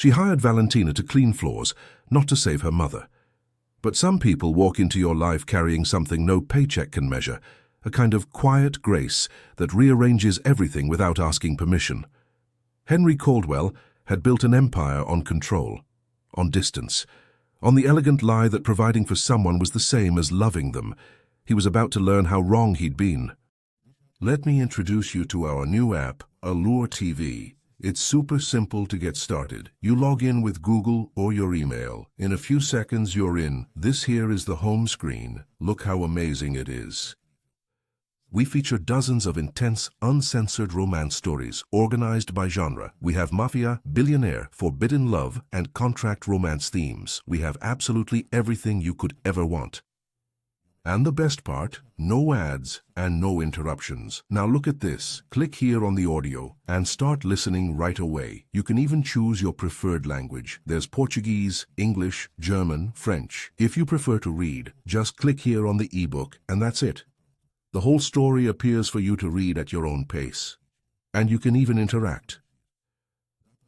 She hired Valentina to clean floors, not to save her mother. But some people walk into your life carrying something no paycheck can measure, a kind of quiet grace that rearranges everything without asking permission. Henry Caldwell had built an empire on control, on distance, on the elegant lie that providing for someone was the same as loving them. He was about to learn how wrong he'd been. Let me introduce you to our new app, Allure TV. It's super simple to get started. You log in with Google or your email. In a few seconds you're in. This here is the home screen. Look how amazing it is. We feature dozens of intense, uncensored romance stories, organized by genre. We have mafia, billionaire, forbidden love, and contract romance themes. We have absolutely everything you could ever want. And the best part, no ads and no interruptions. Now look at this. Click here on the audio and start listening right away. You can even choose your preferred language. There's Portuguese, English, German, French. If you prefer to read, just click here on the ebook and that's it. The whole story appears for you to read at your own pace. And you can even interact.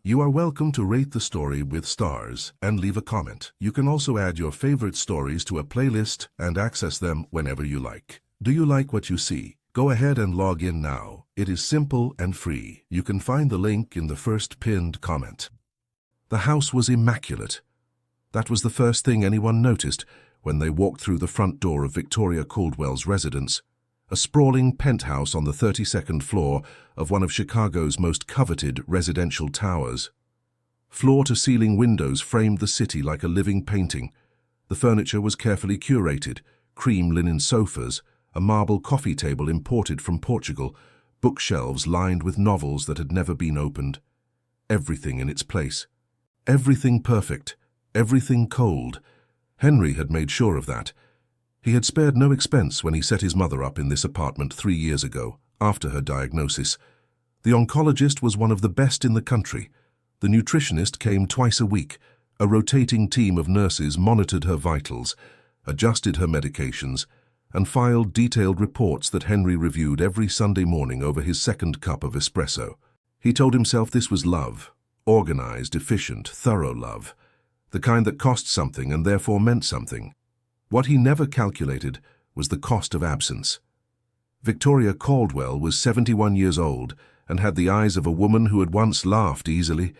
You are welcome to rate the story with stars and leave a comment. You can also add your favorite stories to a playlist and access them whenever you like. Do you like what you see? Go ahead and log in now. It is simple and free. You can find the link in the first pinned comment. The house was immaculate. That was the first thing anyone noticed when they walked through the front door of Victoria Caldwell's residence, a sprawling penthouse on the 32nd floor of one of Chicago's most coveted residential towers. Floor-to-ceiling windows framed the city like a living painting. The furniture was carefully curated, cream linen sofas, a marble coffee table imported from Portugal, bookshelves lined with novels that had never been opened. Everything in its place. Everything perfect. Everything cold. Henry had made sure of that. He had spared no expense when he set his mother up in this apartment 3 years ago, after her diagnosis. The oncologist was one of the best in the country. The nutritionist came twice a week. A rotating team of nurses monitored her vitals, adjusted her medications, and filed detailed reports that Henry reviewed every Sunday morning over his second cup of espresso. He told himself this was love, organized, efficient, thorough love, the kind that cost something and therefore meant something. What he never calculated was the cost of absence. Victoria Caldwell was 71 years old and had the eyes of a woman who had once laughed easily.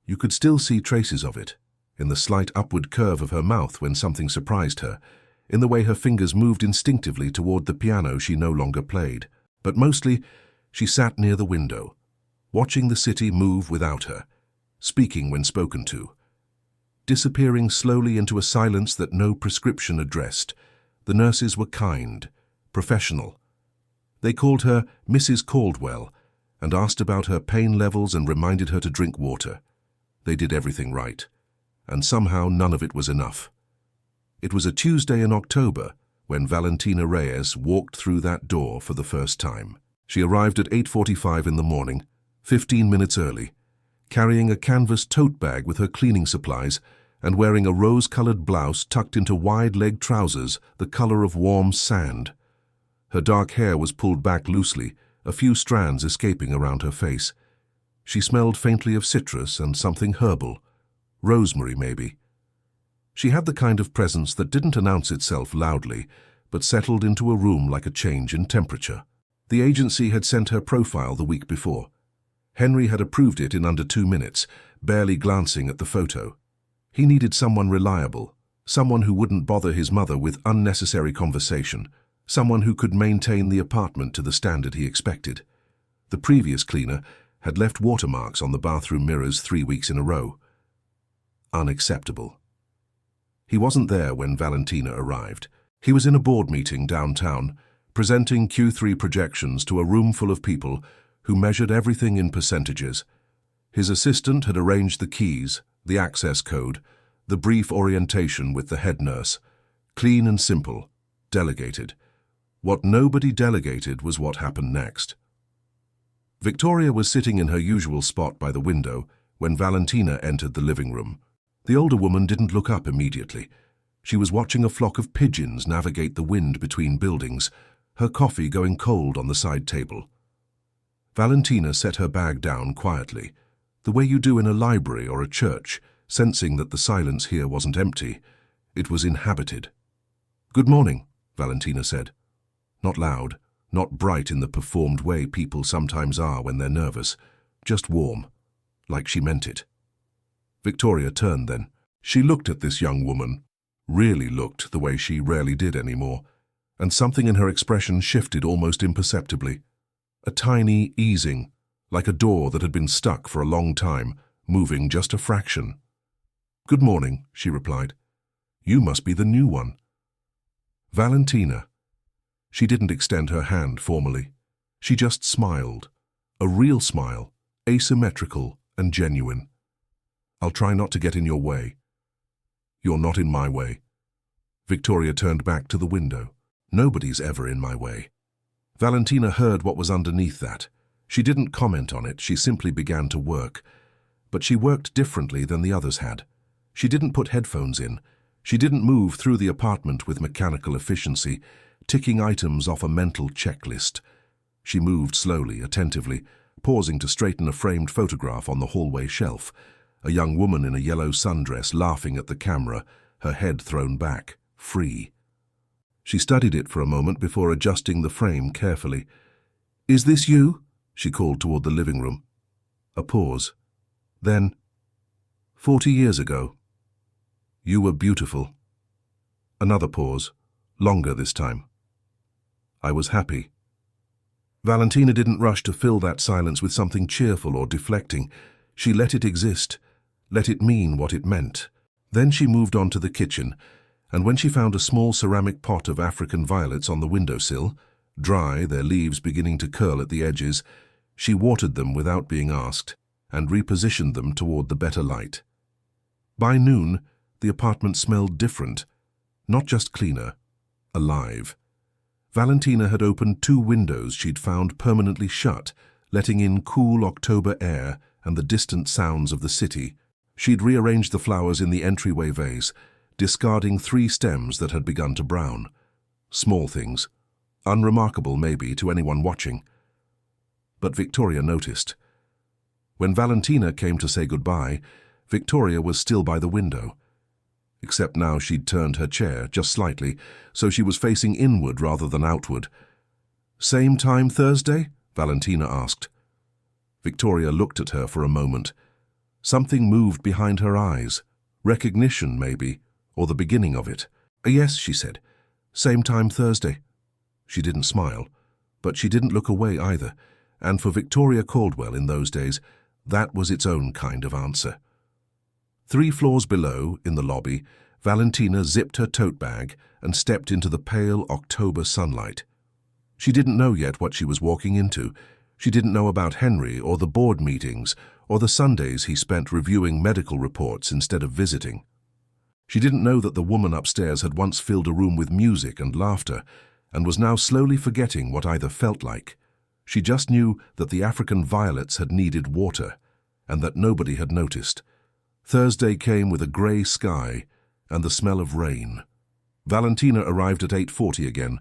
You could still see traces of it, in the slight upward curve of her mouth when something surprised her, in the way her fingers moved instinctively toward the piano she no longer played. But mostly, she sat near the window, watching the city move without her, speaking when spoken to, disappearing slowly into a silence that no prescription addressed. The nurses were kind, professional. They called her Mrs. Caldwell and asked about her pain levels and reminded her to drink water. They did everything right, and somehow none of it was enough. It was a Tuesday in October when Valentina Reyes walked through that door for the first time. She arrived at 8:45 in the morning, 15 minutes early, carrying a canvas tote bag with her cleaning supplies and wearing a rose-colored blouse tucked into wide-leg trousers the color of warm sand. Her dark hair was pulled back loosely, a few strands escaping around her face. She smelled faintly of citrus and something herbal, rosemary maybe. She had the kind of presence that didn't announce itself loudly, but settled into a room like a change in temperature. The agency had sent her profile the week before. Henry had approved it in under 2 minutes, barely glancing at the photo. He needed someone reliable, someone who wouldn't bother his mother with unnecessary conversation, someone who could maintain the apartment to the standard he expected. The previous cleaner had left watermarks on the bathroom mirrors 3 weeks in a row. Unacceptable. He wasn't there when Valentina arrived. He was in a board meeting downtown, presenting Q3 projections to a room full of people who measured everything in percentages. His assistant had arranged the keys, the access code, the brief orientation with the head nurse. Clean and simple, delegated. What nobody delegated was what happened next. Victoria was sitting in her usual spot by the window when Valentina entered the living room. The older woman didn't look up immediately. She was watching a flock of pigeons navigate the wind between buildings, her coffee going cold on the side table. Valentina set her bag down quietly, The way you do in a library or a church, sensing that the silence here wasn't empty. It was inhabited. "Good morning," Valentina said. Not loud, not bright in the performed way people sometimes are when they're nervous, just warm, like she meant it. Victoria turned then. She looked at this young woman, really looked the way she rarely did anymore, and something in her expression shifted almost imperceptibly. A tiny easing, like a door that had been stuck for a long time, moving just a fraction. "Good morning," she replied. "You must be the new one." Valentina. She didn't extend her hand formally. She just smiled. A real smile, asymmetrical and genuine. "I'll try not to get in your way." "You're not in my way." Victoria turned back to the window. "Nobody's ever in my way." Valentina heard what was underneath that. She didn't comment on it, she simply began to work. But she worked differently than the others had. She didn't put headphones in. She didn't move through the apartment with mechanical efficiency, ticking items off a mental checklist. She moved slowly, attentively, pausing to straighten a framed photograph on the hallway shelf. A young woman in a yellow sundress laughing at the camera, her head thrown back, free. She studied it for a moment before adjusting the frame carefully. "Is this you?" she called toward the living room. A pause. Then, 40 years ago. You were beautiful." Another pause, longer this time. "I was happy." Valentina didn't rush to fill that silence with something cheerful or deflecting. She let it exist, let it mean what it meant. Then she moved on to the kitchen, and when she found a small ceramic pot of African violets on the windowsill, dry, their leaves beginning to curl at the edges, she watered them without being asked, and repositioned them toward the better light. By noon, the apartment smelled different, not just cleaner, alive. Valentina had opened 2 windows she'd found permanently shut, letting in cool October air and the distant sounds of the city. She'd rearranged the flowers in the entryway vase, discarding 3 stems that had begun to brown. Small things, unremarkable maybe to anyone watching. But Victoria noticed. When Valentina came to say goodbye, Victoria was still by the window. Except now she'd turned her chair just slightly, so she was facing inward rather than outward. "Same time Thursday?" Valentina asked. Victoria looked at her for a moment. Something moved behind her eyes. Recognition, maybe, or the beginning of it. "Yes," she said. "Same time Thursday." She didn't smile, but she didn't look away either, and for Victoria Caldwell in those days, that was its own kind of answer. 3 floors below, in the lobby, Valentina zipped her tote bag and stepped into the pale October sunlight. She didn't know yet what she was walking into. She didn't know about Henry or the board meetings or the Sundays he spent reviewing medical reports instead of visiting. She didn't know that the woman upstairs had once filled a room with music and laughter and was now slowly forgetting what either felt like. She just knew that the African violets had needed water and that nobody had noticed. Thursday came with a grey sky and the smell of rain. Valentina arrived at 8:40 again,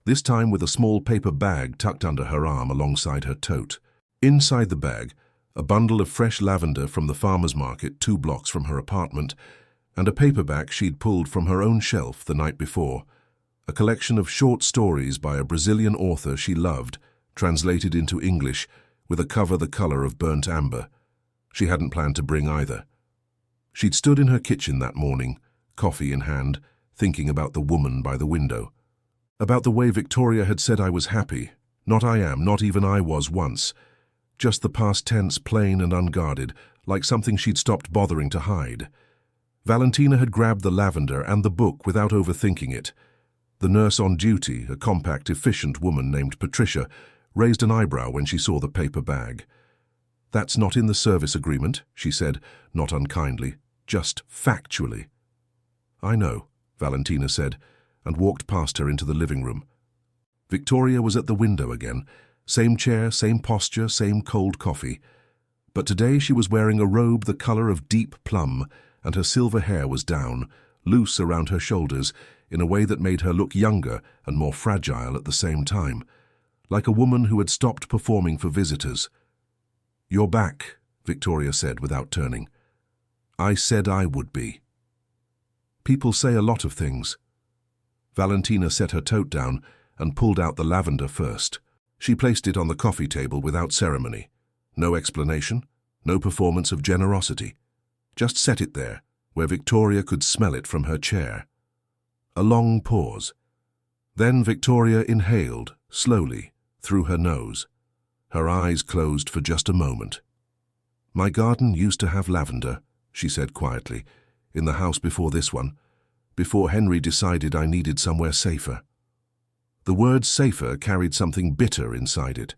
this time with a small paper bag tucked under her arm alongside her tote. Inside the bag, a bundle of fresh lavender from the farmer's market 2 blocks from her apartment, and a paperback she'd pulled from her own shelf the night before, a collection of short stories by a Brazilian author she loved, translated into English, with a cover the color of burnt amber. She hadn't planned to bring either. She'd stood in her kitchen that morning, coffee in hand, thinking about the woman by the window. About the way Victoria had said I was happy. Not I am, not even I was once. Just the past tense, plain and unguarded, like something she'd stopped bothering to hide. Valentina had grabbed the lavender and the book without overthinking it. The nurse on duty, a compact, efficient woman named Patricia, raised an eyebrow when she saw the paper bag. "That's not in the service agreement," she said, not unkindly, just factually. "I know," Valentina said, and walked past her into the living room. Victoria was at the window again, same chair, same posture, same cold coffee. But today she was wearing a robe the color of deep plum, and her silver hair was down, loose around her shoulders, in a way that made her look younger and more fragile at the same time, like a woman who had stopped performing for visitors. "You're back," Victoria said without turning. I said I would be. People say a lot of things. Valentina set her tote down and pulled out the lavender first. She placed it on the coffee table without ceremony. No explanation, no performance of generosity. Just set it there, where Victoria could smell it from her chair. A long pause. Then Victoria inhaled, slowly, through her nose. Her eyes closed for just a moment. My garden used to have lavender, she said quietly, in the house before this one, before Henry decided I needed somewhere safer. The word safer carried something bitter inside it.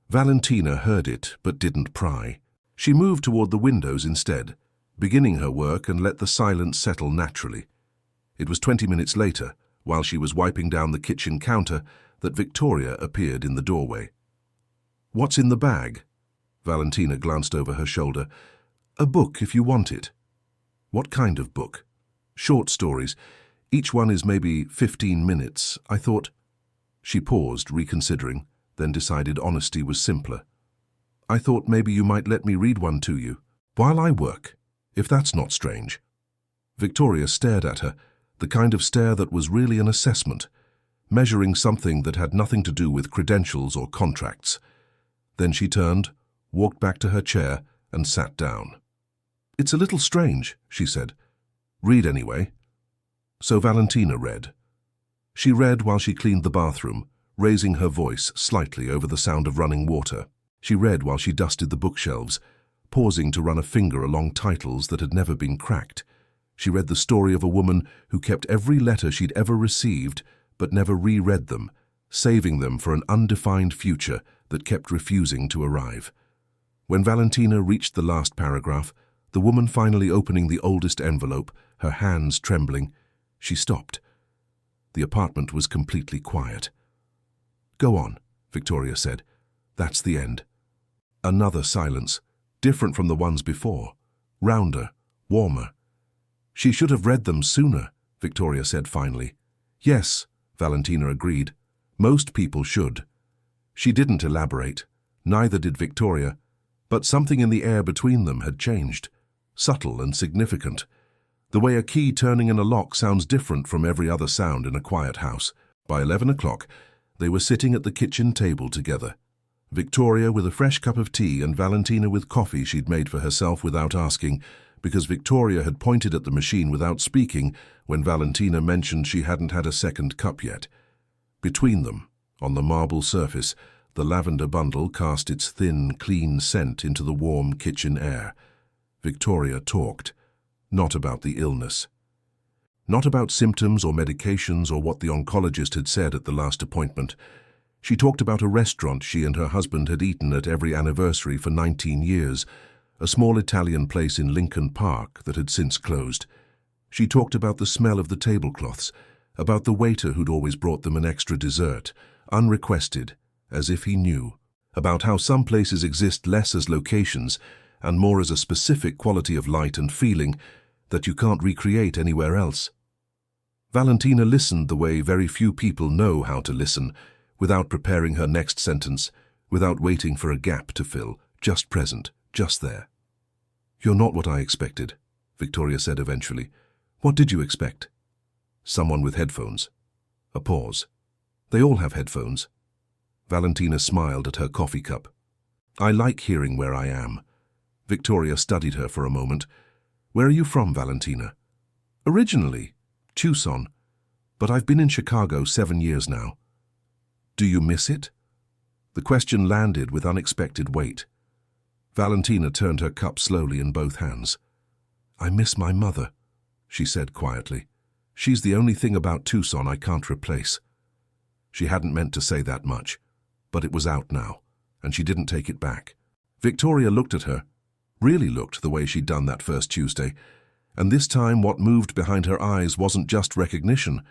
Valentina heard it but didn't pry. She moved toward the windows instead, beginning her work and let the silence settle naturally. It was 20 minutes later, while she was wiping down the kitchen counter, that Victoria appeared in the doorway. What's in the bag? Valentina glanced over her shoulder. A book if you want it. What kind of book? Short stories. Each one is maybe 15 minutes. I thought... She paused, reconsidering, then decided honesty was simpler. I thought maybe you might let me read one to you, while I work, if that's not strange. Victoria stared at her, the kind of stare that was really an assessment, measuring something that had nothing to do with credentials or contracts. Then she turned, walked back to her chair, and sat down. It's a little strange, she said. Read anyway. So Valentina read. She read while she cleaned the bathroom, raising her voice slightly over the sound of running water. She read while she dusted the bookshelves, pausing to run a finger along titles that had never been cracked. She read the story of a woman who kept every letter she'd ever received but never reread them, saving them for an undefined future that kept refusing to arrive. When Valentina reached the last paragraph, the woman finally opening the oldest envelope, her hands trembling, she stopped. The apartment was completely quiet. Go on, Victoria said. That's the end. Another silence, different from the ones before, rounder, warmer. She should have read them sooner, Victoria said finally. Yes, Valentina agreed. Most people should. She didn't elaborate, neither did Victoria, but something in the air between them had changed, subtle and significant. The way a key turning in a lock sounds different from every other sound in a quiet house. By 11 o'clock, they were sitting at the kitchen table together. Victoria with a fresh cup of tea and Valentina with coffee she'd made for herself without asking, because Victoria had pointed at the machine without speaking when Valentina mentioned she hadn't had a second cup yet. Between them, on the marble surface, the lavender bundle cast its thin, clean scent into the warm kitchen air. Victoria talked. Not about the illness. Not about symptoms or medications or what the oncologist had said at the last appointment. She talked about a restaurant she and her husband had eaten at every anniversary for 19 years, a small Italian place in Lincoln Park that had since closed. She talked about the smell of the tablecloths, about the waiter who'd always brought them an extra dessert, unrequested, as if he knew, about how some places exist less as locations and more as a specific quality of light and feeling that you can't recreate anywhere else. Valentina listened the way very few people know how to listen, without preparing her next sentence, without waiting for a gap to fill, just present, just there. You're not what I expected, Victoria said eventually. What did you expect? Someone with headphones. A pause. They all have headphones. Valentina smiled at her coffee cup. I like hearing where I am. Victoria studied her for a moment. Where are you from, Valentina? Originally, Tucson, but I've been in Chicago 7 years now. Do you miss it? The question landed with unexpected weight. Valentina turned her cup slowly in both hands. I miss my mother, she said quietly. She's the only thing about Tucson I can't replace. She hadn't meant to say that much, but it was out now, and she didn't take it back. Victoria looked at her, really looked the way she'd done that first Tuesday, and this time what moved behind her eyes wasn't just recognition.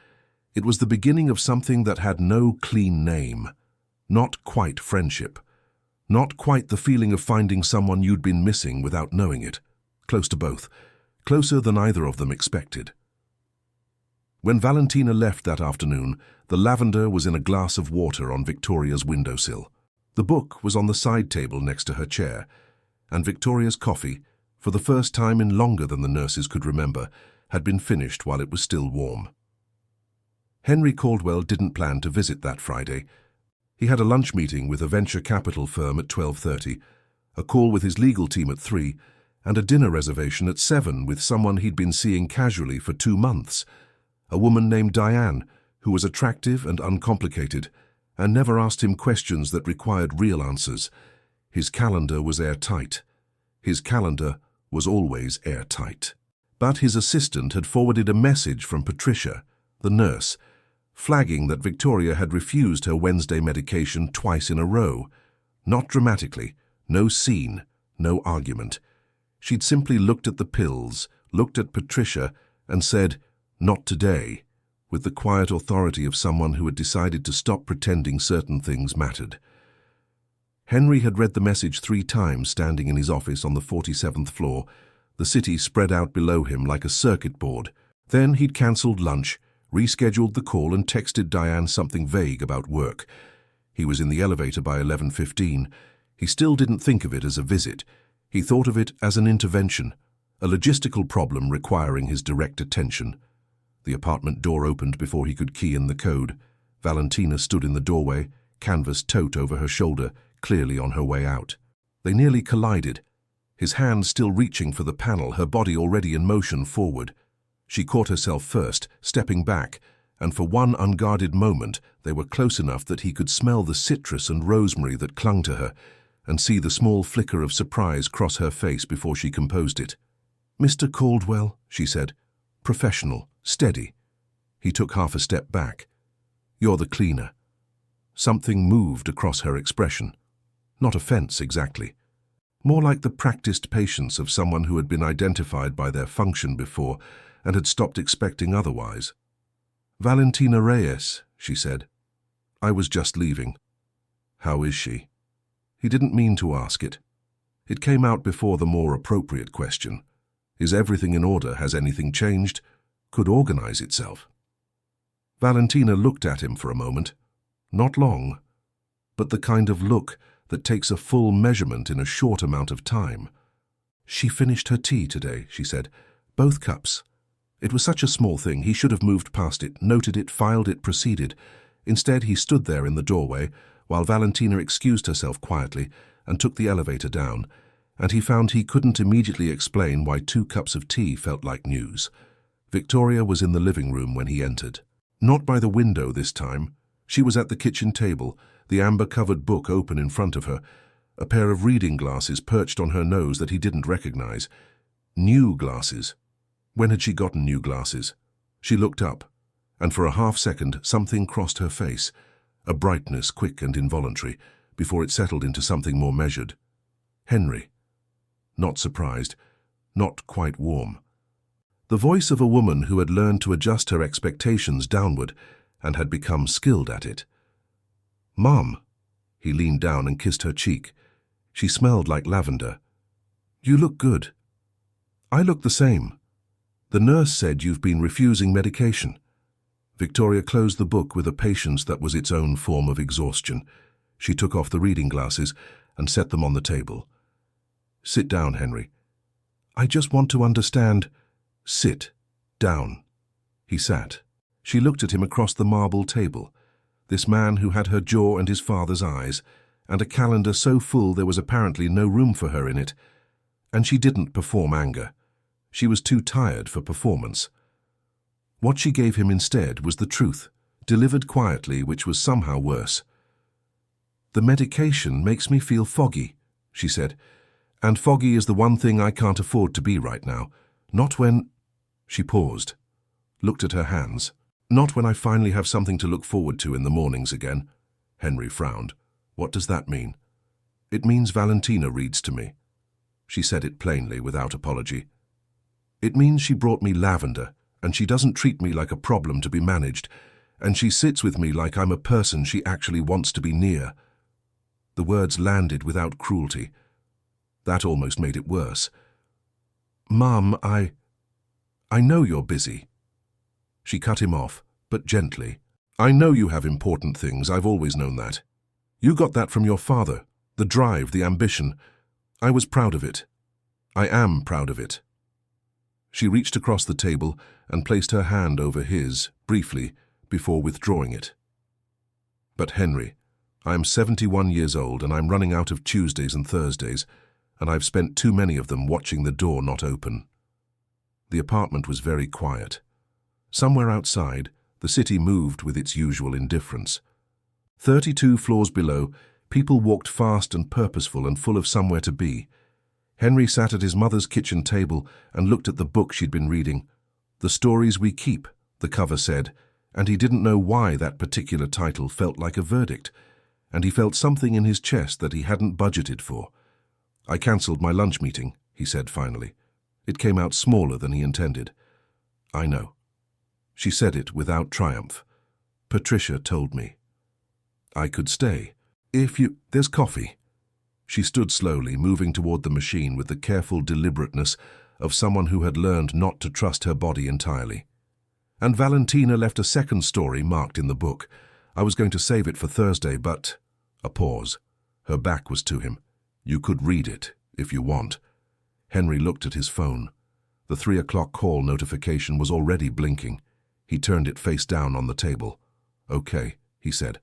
It was the beginning of something that had no clean name. Not quite friendship. Not quite the feeling of finding someone you'd been missing without knowing it. Close to both. Closer than either of them expected. When Valentina left that afternoon, the lavender was in a glass of water on Victoria's windowsill. The book was on the side table next to her chair, and Victoria's coffee, for the first time in longer than the nurses could remember, had been finished while it was still warm. Henry Caldwell didn't plan to visit that Friday. He had a lunch meeting with a venture capital firm at 12:30, a call with his legal team at 3, and a dinner reservation at 7 with someone he'd been seeing casually for 2 months, a woman named Diane, who was attractive and uncomplicated, and never asked him questions that required real answers. His calendar was airtight. His calendar was always airtight. But his assistant had forwarded a message from Patricia, the nurse, flagging that Victoria had refused her Wednesday medication twice in a row. Not dramatically, no scene, no argument. She'd simply looked at the pills, looked at Patricia, and said, "Not today," with the quiet authority of someone who had decided to stop pretending certain things mattered. Henry had read the message 3 times standing in his office on the 47th floor, the city spread out below him like a circuit board. Then he'd cancelled lunch, rescheduled the call, and texted Diane something vague about work. He was in the elevator by 11:15. He still didn't think of it as a visit. He thought of it as an intervention, a logistical problem requiring his direct attention. The apartment door opened before he could key in the code. Valentina stood in the doorway, canvas tote over her shoulder, clearly on her way out. They nearly collided, his hand still reaching for the panel, her body already in motion forward. She caught herself first, stepping back, and for one unguarded moment they were close enough that he could smell the citrus and rosemary that clung to her, and see the small flicker of surprise cross her face before she composed it. "Mr. Caldwell," she said. "Professional, steady." He took half a step back. "You're the cleaner." Something moved across her expression. Not offense exactly. More like the practiced patience of someone who had been identified by their function before and had stopped expecting otherwise. "Valentina Reyes," she said. "I was just leaving." "How is she?" He didn't mean to ask it. It came out before the more appropriate question. Is everything in order? Has anything changed? Could organize itself. Valentina looked at him for a moment. Not long, but the kind of look that takes a full measurement in a short amount of time. "She finished her tea today," she said. "Both cups." It was such a small thing, he should have moved past it, noted it, filed it, proceeded. Instead, he stood there in the doorway, while Valentina excused herself quietly and took the elevator down, and he found he couldn't immediately explain why 2 cups of tea felt like news. Victoria was in the living room when he entered. Not by the window this time. She was at the kitchen table, the amber-covered book open in front of her, a pair of reading glasses perched on her nose that he didn't recognize. New glasses. When had she gotten new glasses? She looked up, and for a half-second something crossed her face, a brightness quick and involuntary, before it settled into something more measured. Henry. Not surprised, not quite warm. The voice of a woman who had learned to adjust her expectations downward and had become skilled at it. "Mom." He leaned down and kissed her cheek. She smelled like lavender. "You look good." "I look the same. The nurse said you've been refusing medication." Victoria closed the book with a patience that was its own form of exhaustion. She took off the reading glasses and set them on the table. "Sit down, Henry." "I just want to understand." "Sit down." He sat. She looked at him across the marble table, this man who had her jaw and his father's eyes, and a calendar so full there was apparently no room for her in it. And she didn't perform anger. She was too tired for performance. What she gave him instead was the truth, delivered quietly, which was somehow worse. "The medication makes me feel foggy," she said, "and foggy is the one thing I can't afford to be right now. Not when—" She paused, looked at her hands. "Not when I finally have something to look forward to in the mornings again." Henry frowned. "What does that mean?" "It means Valentina reads to me." She said it plainly, without apology. "It means she brought me lavender, and she doesn't treat me like a problem to be managed, and she sits with me like I'm a person she actually wants to be near." The words landed without cruelty. That almost made it worse. "Mom, I know you're busy." She cut him off, but gently. "I know you have important things, I've always known that. You got that from your father, the drive, the ambition. I was proud of it. I am proud of it. She reached across the table and placed her hand over his, briefly, before withdrawing it. But Henry, I am 71 years old and I'm running out of Tuesdays and Thursdays, and I've spent too many of them watching the door not open. The apartment was very quiet. Somewhere outside, the city moved with its usual indifference. 32 floors below, people walked fast and purposeful and full of somewhere to be. Henry sat at his mother's kitchen table and looked at the book she'd been reading. The Stories We Keep, the cover said, and he didn't know why that particular title felt like a verdict, and he felt something in his chest that he hadn't budgeted for. I cancelled my lunch meeting, he said finally. It came out smaller than he intended. I know. She said it without triumph. Patricia told me. I could stay. There's coffee. She stood slowly, moving toward the machine with the careful deliberateness of someone who had learned not to trust her body entirely. And Valentina left a second story marked in the book. I was going to save it for Thursday, but... A pause. Her back was to him. You could read it, if you want. Henry looked at his phone. The 3 o'clock call notification was already blinking. He turned it face down on the table. Okay, he said.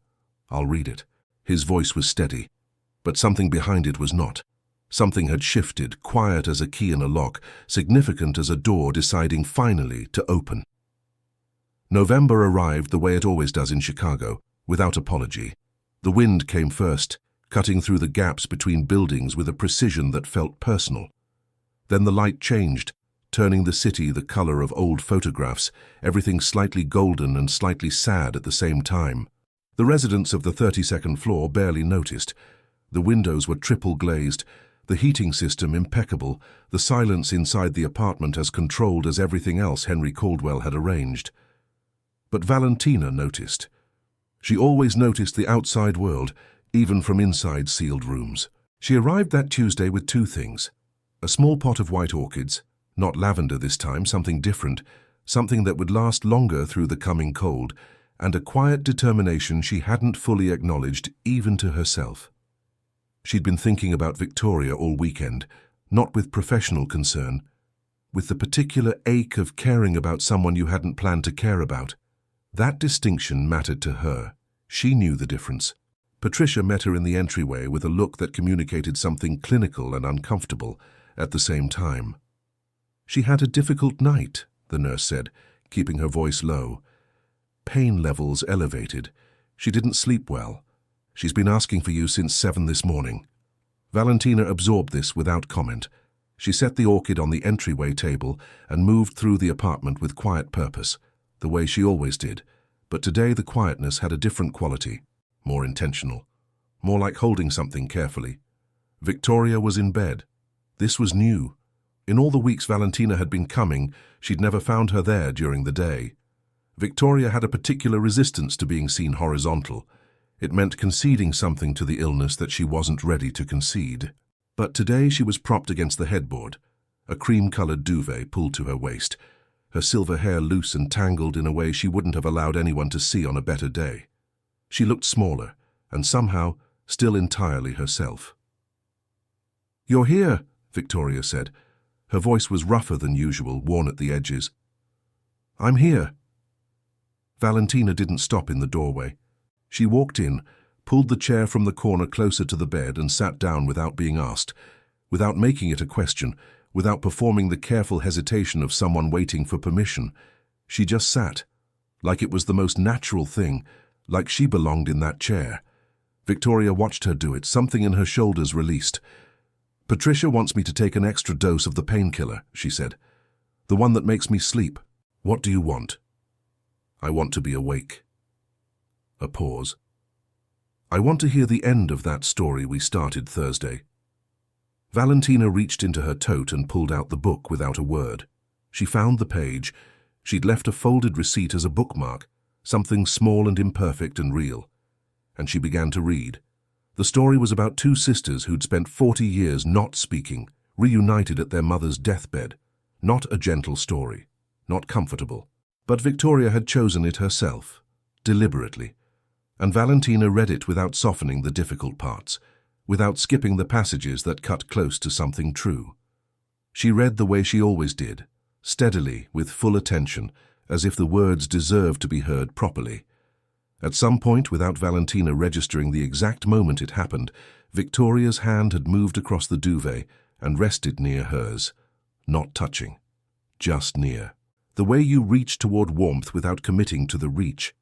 I'll read it. His voice was steady, but something behind it was not. Something had shifted, quiet as a key in a lock, significant as a door deciding finally to open. November arrived the way it always does in Chicago, without apology. The wind came first, cutting through the gaps between buildings with a precision that felt personal. Then the light changed, turning the city the color of old photographs, everything slightly golden and slightly sad at the same time. The residents of the 32nd floor barely noticed. The windows were triple glazed, the heating system impeccable, the silence inside the apartment as controlled as everything else Henry Caldwell had arranged. But Valentina noticed. She always noticed the outside world, even from inside sealed rooms. She arrived that Tuesday with 2 things. A small pot of white orchids, not lavender this time, something different, something that would last longer through the coming cold, and a quiet determination she hadn't fully acknowledged even to herself. She'd been thinking about Victoria all weekend, not with professional concern, with the particular ache of caring about someone you hadn't planned to care about. That distinction mattered to her. She knew the difference. Patricia met her in the entryway with a look that communicated something clinical and uncomfortable at the same time. She had a difficult night, the nurse said, keeping her voice low. Pain levels elevated. She didn't sleep well. She's been asking for you since 7 this morning. Valentina absorbed this without comment. She set the orchid on the entryway table and moved through the apartment with quiet purpose, the way she always did. But today the quietness had a different quality, more intentional, more like holding something carefully. Victoria was in bed. This was new. In all the weeks Valentina had been coming, she'd never found her there during the day. Victoria had a particular resistance to being seen horizontal. It meant conceding something to the illness that she wasn't ready to concede. But today she was propped against the headboard, a cream-colored duvet pulled to her waist, her silver hair loose and tangled in a way she wouldn't have allowed anyone to see on a better day. She looked smaller, and somehow still entirely herself. "You're here," Victoria said. Her voice was rougher than usual, worn at the edges. "I'm here." Valentina didn't stop in the doorway. She walked in, pulled the chair from the corner closer to the bed and sat down without being asked, without making it a question, without performing the careful hesitation of someone waiting for permission. She just sat, like it was the most natural thing, like she belonged in that chair. Victoria watched her do it, something in her shoulders released. "Patricia wants me to take an extra dose of the painkiller," she said. "The one that makes me sleep. What do you want?" "I want to be awake." A pause. "I want to hear the end of that story we started Thursday." Valentina reached into her tote and pulled out the book without a word. She found the page. She'd left a folded receipt as a bookmark, something small and imperfect and real. And she began to read. The story was about 2 sisters who'd spent 40 years not speaking, reunited at their mother's deathbed. Not a gentle story, not comfortable. But Victoria had chosen it herself, deliberately. And Valentina read it without softening the difficult parts, without skipping the passages that cut close to something true. She read the way she always did, steadily, with full attention, as if the words deserved to be heard properly. At some point, without Valentina registering the exact moment it happened, Victoria's hand had moved across the duvet and rested near hers, not touching, just near. The way you reach toward warmth without committing to the reach.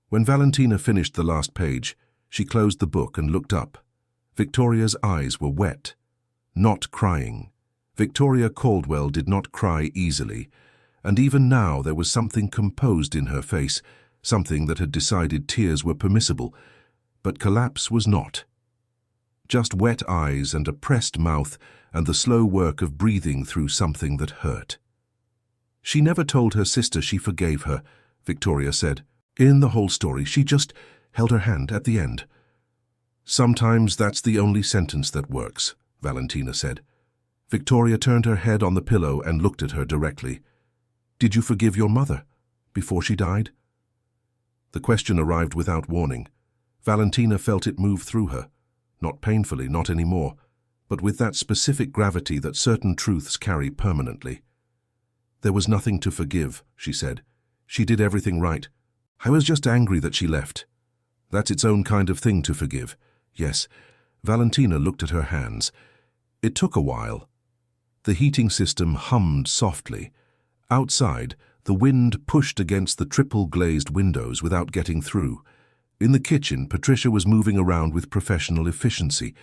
When Valentina finished the last page, she closed the book and looked up. Victoria's eyes were wet, not crying. Victoria Caldwell did not cry easily, and even now there was something composed in her face, something that had decided tears were permissible, but collapse was not. Just wet eyes and a pressed mouth and the slow work of breathing through something that hurt. She never told her sister she forgave her, Victoria said. In the whole story, she just held her hand at the end. Sometimes that's the only sentence that works, Valentina said. Victoria turned her head on the pillow and looked at her directly. Did you forgive your mother before she died? The question arrived without warning. Valentina felt it move through her, not painfully, not anymore, but with that specific gravity that certain truths carry permanently. There was nothing to forgive, she said. She did everything right. I was just angry that she left. That's its own kind of thing to forgive. Yes. Valentina looked at her hands. It took a while. The heating system hummed softly. Outside, the wind pushed against the triple-glazed windows without getting through. In the kitchen, Patricia was moving around with professional efficiency.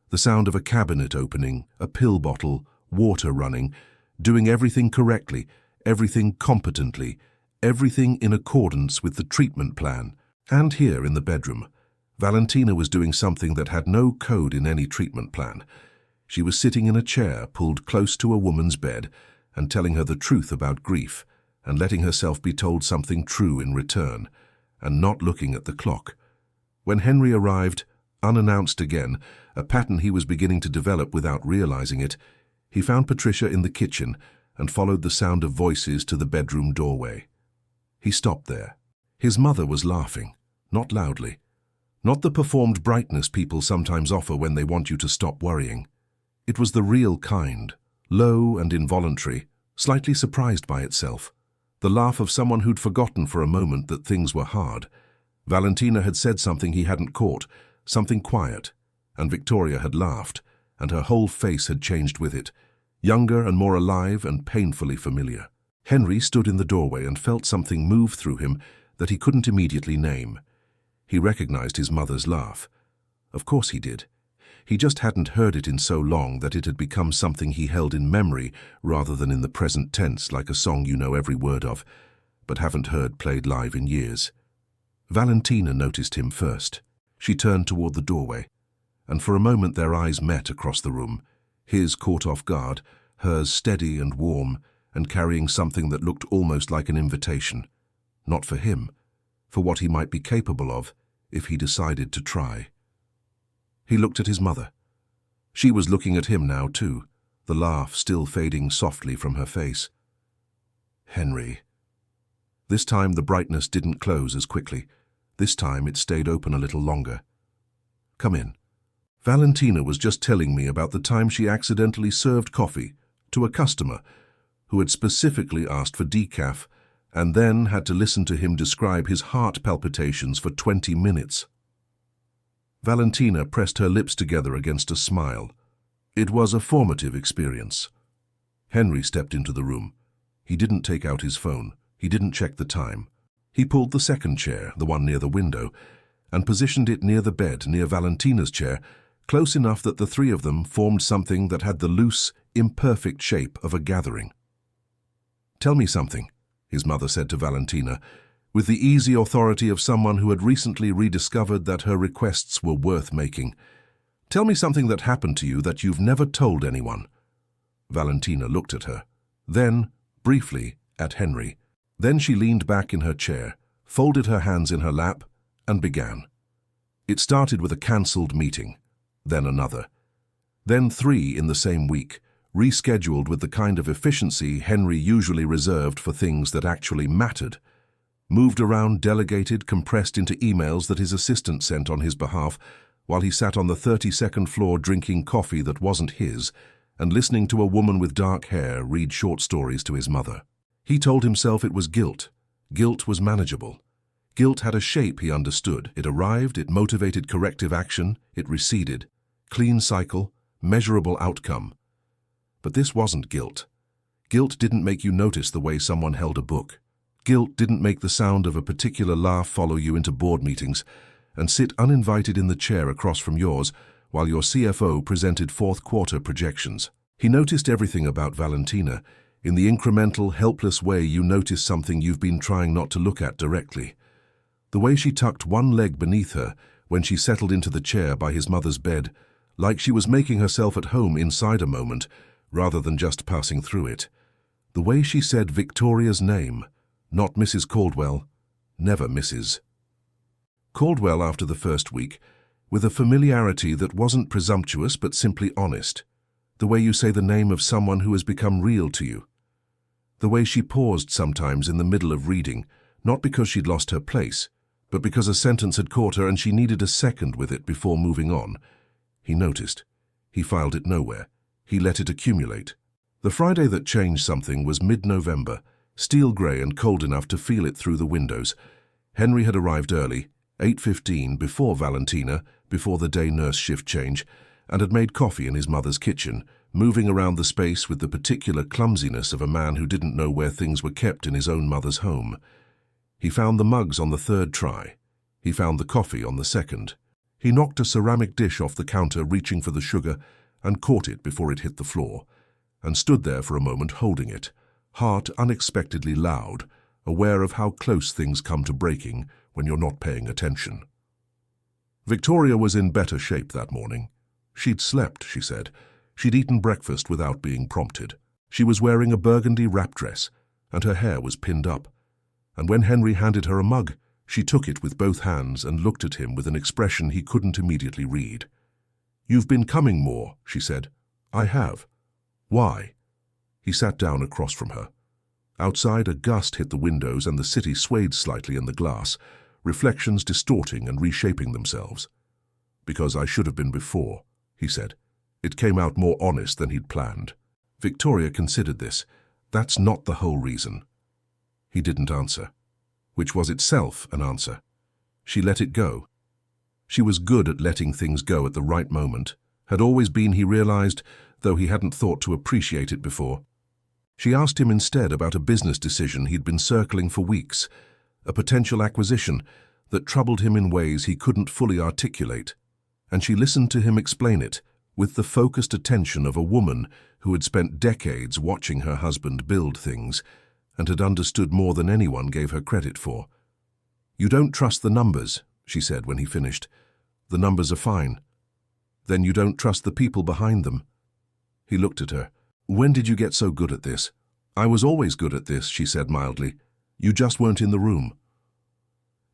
The sound of a cabinet opening, a pill bottle, water running, doing everything correctly, everything competently, everything in accordance with the treatment plan. And here in the bedroom, Valentina was doing something that had no code in any treatment plan. She was sitting in a chair pulled close to a woman's bed and telling her the truth about grief and letting herself be told something true in return, and not looking at the clock. When Henry arrived, unannounced again, a pattern he was beginning to develop without realizing it, he found Patricia in the kitchen and followed the sound of voices to the bedroom doorway. He stopped there. His mother was laughing, not loudly, not the performed brightness people sometimes offer when they want you to stop worrying. It was the real kind, low and involuntary, slightly surprised by itself, the laugh of someone who'd forgotten for a moment that things were hard. Valentina had said something he hadn't caught, something quiet, and Victoria had laughed, and her whole face had changed with it, younger and more alive and painfully familiar. Henry stood in the doorway and felt something move through him that he couldn't immediately name. He recognized his mother's laugh. Of course he did. He just hadn't heard it in so long that it had become something he held in memory rather than in the present tense, like a song you know every word of, but haven't heard played live in years. Valentina noticed him first. She turned toward the doorway, and for a moment their eyes met across the room, his caught off guard, hers steady and warm, and carrying something that looked almost like an invitation. Not for him, for what he might be capable of if he decided to try. He looked at his mother. She was looking at him now too, the laugh still fading softly from her face. Henry. This time the brightness didn't close as quickly. This time it stayed open a little longer. Come in. Valentina was just telling me about the time she accidentally served coffee to a customer who had specifically asked for decaf and then had to listen to him describe his heart palpitations for 20 minutes. Valentina pressed her lips together against a smile. It was a formative experience. Henry stepped into the room. He didn't take out his phone. He didn't check the time. He pulled the second chair, the one near the window, and positioned it near the bed, near Valentina's chair, close enough that the three of them formed something that had the loose, imperfect shape of a gathering. Tell me something, his mother said to Valentina, with the easy authority of someone who had recently rediscovered that her requests were worth making. Tell me something that happened to you that you've never told anyone. Valentina looked at her, then, briefly, at Henry. Then she leaned back in her chair, folded her hands in her lap, and began. It started with a cancelled meeting, then another, then 3 in the same week, rescheduled with the kind of efficiency Henry usually reserved for things that actually mattered. Moved around, delegated, compressed into emails that his assistant sent on his behalf, while he sat on the 32nd floor drinking coffee that wasn't his and listening to a woman with dark hair read short stories to his mother. He told himself it was guilt. Guilt was manageable. Guilt had a shape he understood. It arrived, it motivated corrective action, it receded. Clean cycle, measurable outcome. But this wasn't guilt. Guilt didn't make you notice the way someone held a book. Guilt didn't make the sound of a particular laugh follow you into board meetings and sit uninvited in the chair across from yours while your CFO presented fourth quarter projections. He noticed everything about Valentina in the incremental, helpless way you notice something you've been trying not to look at directly. The way she tucked one leg beneath her when she settled into the chair by his mother's bed, like she was making herself at home inside a moment rather than just passing through it. The way she said Victoria's name, not Mrs. Caldwell, never Mrs. Caldwell after the first week, with a familiarity that wasn't presumptuous but simply honest. The way you say the name of someone who has become real to you. The way she paused sometimes in the middle of reading, not because she'd lost her place, but because a sentence had caught her and she needed a second with it before moving on. He noticed. He filed it nowhere. He let it accumulate. The Friday that changed something was mid-November, steel grey and cold enough to feel it through the windows. Henry had arrived early, 8:15, before Valentina, before the day nurse shift change, and had made coffee in his mother's kitchen, moving around the space with the particular clumsiness of a man who didn't know where things were kept in his own mother's home. He found the mugs on the third try. He found the coffee on the second. He knocked a ceramic dish off the counter, reaching for the sugar, and caught it before it hit the floor, and stood there for a moment holding it, heart unexpectedly loud, aware of how close things come to breaking when you're not paying attention. Victoria was in better shape that morning. She'd slept, she said. She'd eaten breakfast without being prompted. She was wearing a burgundy wrap dress, and her hair was pinned up. And when Henry handed her a mug, she took it with both hands and looked at him with an expression he couldn't immediately read. "You've been coming more," she said. "I have." "Why?" He sat down across from her. Outside, a gust hit the windows and the city swayed slightly in the glass, reflections distorting and reshaping themselves. "Because I should have been before," he said. It came out more honest than he'd planned. Victoria considered this. "That's not the whole reason." He didn't answer, which was itself an answer. She let it go. She was good at letting things go at the right moment, had always been, he realized, though he hadn't thought to appreciate it before. She asked him instead about a business decision he'd been circling for weeks, a potential acquisition that troubled him in ways he couldn't fully articulate, and she listened to him explain it with the focused attention of a woman who had spent decades watching her husband build things and had understood more than anyone gave her credit for. "You don't trust the numbers," she said when he finished. "The numbers are fine." "Then you don't trust the people behind them." He looked at her. "When did you get so good at this?" "I was always good at this," she said mildly. "You just weren't in the room."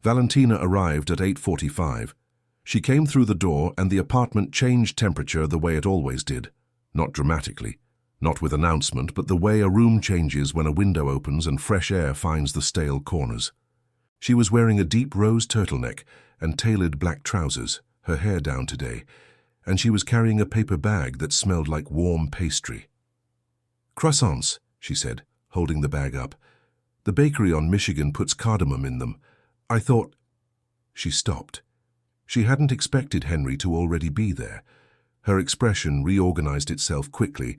Valentina arrived at 8:45. She came through the door and the apartment changed temperature the way it always did. Not dramatically, not with announcement, but the way a room changes when a window opens and fresh air finds the stale corners. She was wearing a deep rose turtleneck and tailored black trousers, her hair down today, and she was carrying a paper bag that smelled like warm pastry. "Croissants," she said, holding the bag up. "The bakery on Michigan puts cardamom in them. I thought—" She stopped. She hadn't expected Henry to already be there. Her expression reorganized itself quickly,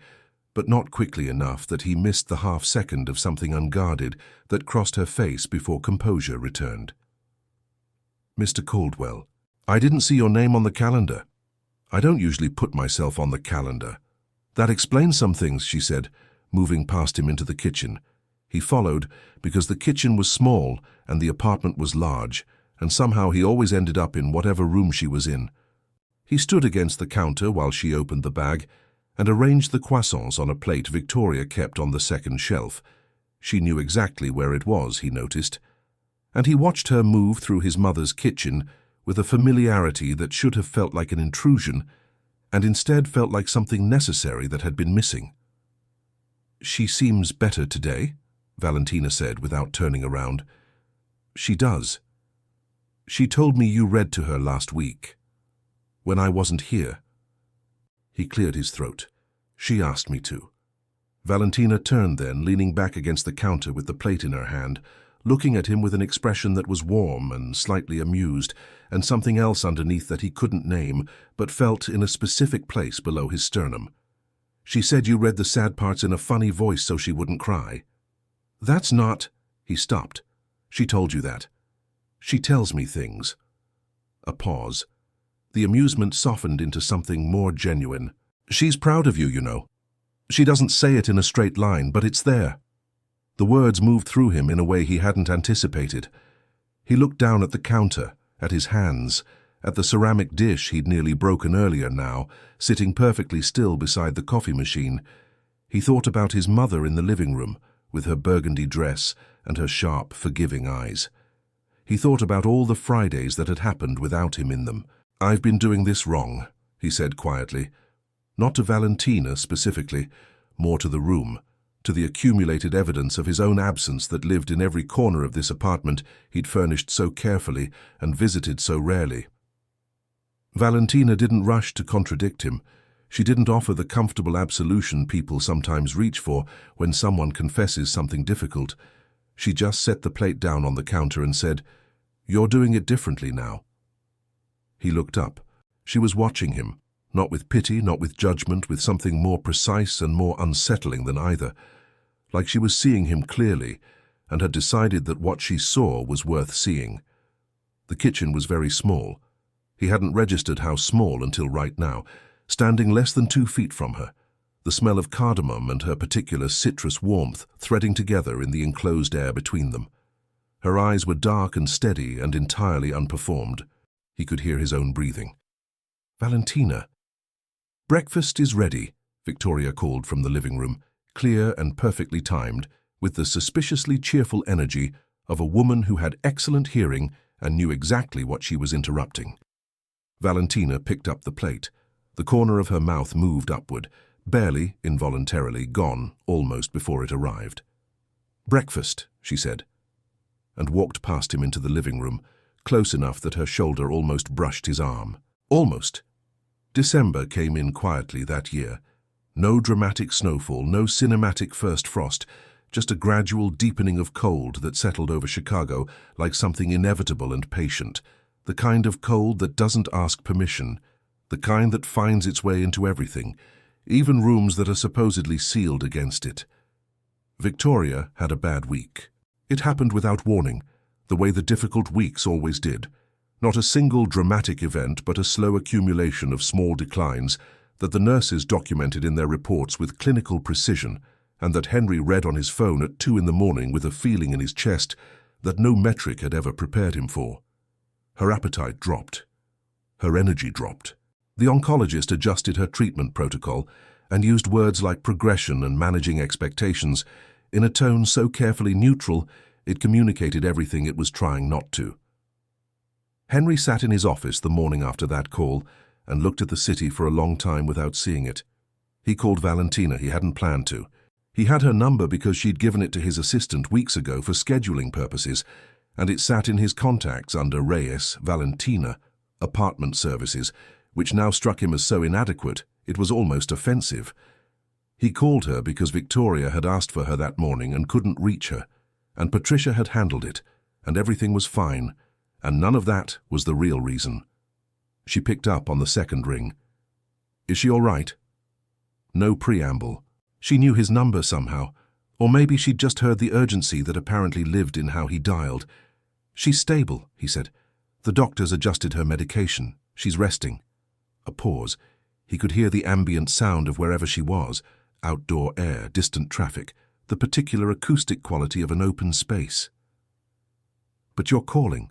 but not quickly enough that he missed the half-second of something unguarded that crossed her face before composure returned. "Mr. Caldwell, I didn't see your name on the calendar. I don't usually put myself on the calendar." "That explains some things," she said, moving past him into the kitchen. He followed because the kitchen was small and the apartment was large, and somehow he always ended up in whatever room she was in. He stood against the counter while she opened the bag and arranged the croissants on a plate Victoria kept on the second shelf. She knew exactly where it was, he noticed. And he watched her move through his mother's kitchen with a familiarity that should have felt like an intrusion and instead felt like something necessary that had been missing. "She seems better today," Valentina said without turning around. "She does. She told me you read to her last week." when I wasn't here." He cleared his throat. "She asked me to." Valentina turned then, leaning back against the counter with the plate in her hand, looking at him with an expression that was warm and slightly amused, and something else underneath that he couldn't name, but felt in a specific place below his sternum. "She said you read the sad parts in a funny voice so she wouldn't cry." "That's not—" He stopped. "She told you that." "She tells me things." A pause. The amusement softened into something more genuine. "She's proud of you, you know. She doesn't say it in a straight line, but it's there." The words moved through him in a way he hadn't anticipated. He looked down at the counter, at his hands, at the ceramic dish he'd nearly broken earlier now, sitting perfectly still beside the coffee machine. He thought about his mother in the living room, with her burgundy dress and her sharp, forgiving eyes. He thought about all the Fridays that had happened without him in them. "I've been doing this wrong," he said quietly. Not to Valentina specifically, more to the room, to the accumulated evidence of his own absence that lived in every corner of this apartment he'd furnished so carefully and visited so rarely. Valentina didn't rush to contradict him. She didn't offer the comfortable absolution people sometimes reach for when someone confesses something difficult. She just set the plate down on the counter and said, "You're doing it differently now." He looked up. She was watching him, not with pity, not with judgment, with something more precise and more unsettling than either. Like she was seeing him clearly, and had decided that what she saw was worth seeing. The kitchen was very small. He hadn't registered how small until right now, standing less than 2 feet from her, the smell of cardamom and her particular citrus warmth threading together in the enclosed air between them. Her eyes were dark and steady and entirely unperformed. He could hear his own breathing. "Valentina." "Breakfast is ready," Victoria called from the living room, clear and perfectly timed, with the suspiciously cheerful energy of a woman who had excellent hearing and knew exactly what she was interrupting. Valentina picked up the plate. The corner of her mouth moved upward, barely, involuntarily, gone almost before it arrived. "Breakfast," she said, and walked past him into the living room, close enough that her shoulder almost brushed his arm. Almost. December came in quietly that year. No dramatic snowfall, no cinematic first frost, just a gradual deepening of cold that settled over Chicago like something inevitable and patient, the kind of cold that doesn't ask permission, the kind that finds its way into everything, even rooms that are supposedly sealed against it. Victoria had a bad week. It happened without warning, the way the difficult weeks always did. Not a single dramatic event, but a slow accumulation of small declines that the nurses documented in their reports with clinical precision, and that Henry read on his phone at 2 in the morning with a feeling in his chest that no metric had ever prepared him for. Her appetite dropped. Her energy dropped. The oncologist adjusted her treatment protocol and used words like progression and managing expectations in a tone so carefully neutral it communicated everything it was trying not to. Henry sat in his office the morning after that call and looked at the city for a long time without seeing it. He called Valentina. He hadn't planned to. He had her number because she'd given it to his assistant weeks ago for scheduling purposes, and it sat in his contacts under Reyes, Valentina, apartment services, which now struck him as so inadequate it was almost offensive. He called her because Victoria had asked for her that morning and couldn't reach her, and Patricia had handled it, and everything was fine, and none of that was the real reason. She picked up on the second ring. "Is she all right?" No preamble. She knew his number somehow, or maybe she'd just heard the urgency that apparently lived in how he dialed. "She's stable," he said. "The doctors adjusted her medication. She's resting." A pause. He could hear the ambient sound of wherever she was, outdoor air, distant traffic, the particular acoustic quality of an open space. "But you're calling."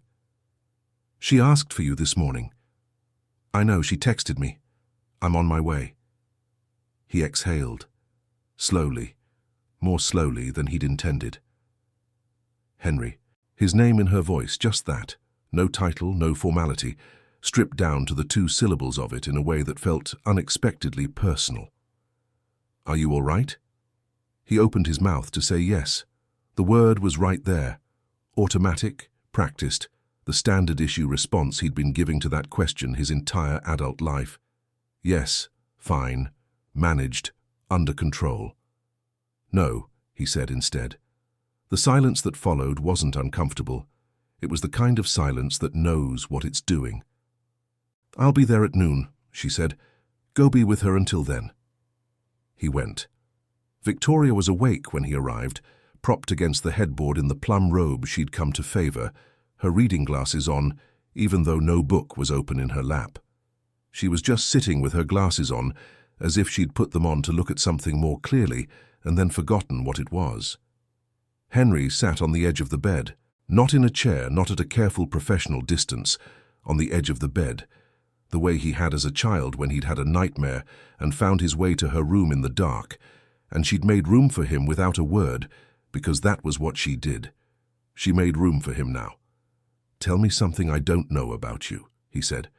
"She asked for you this morning." "I know, she texted me. I'm on my way." He exhaled, slowly, more slowly than he'd intended. Henry. His name in her voice, just that. No title, no formality, stripped down to the 2 syllables of it in a way that felt unexpectedly personal. "Are you all right?" He opened his mouth to say yes. The word was right there. Automatic, practiced, the standard-issue response he'd been giving to that question his entire adult life. Yes, fine, managed, under control. No, he said instead. The silence that followed wasn't uncomfortable. It was the kind of silence that knows what it's doing. "I'll be there at noon," she said. "Go be with her until then." He went. Victoria was awake when he arrived, propped against the headboard in the plum robe she'd come to favor, her reading glasses on, even though no book was open in her lap. She was just sitting with her glasses on, as if she'd put them on to look at something more clearly and then forgotten what it was. Henry sat on the edge of the bed, not in a chair, not at a careful professional distance, on the edge of the bed, the way he had as a child when he'd had a nightmare and found his way to her room in the dark, and she'd made room for him without a word, because that was what she did. She made room for him now. "Tell me something I don't know about you," he said.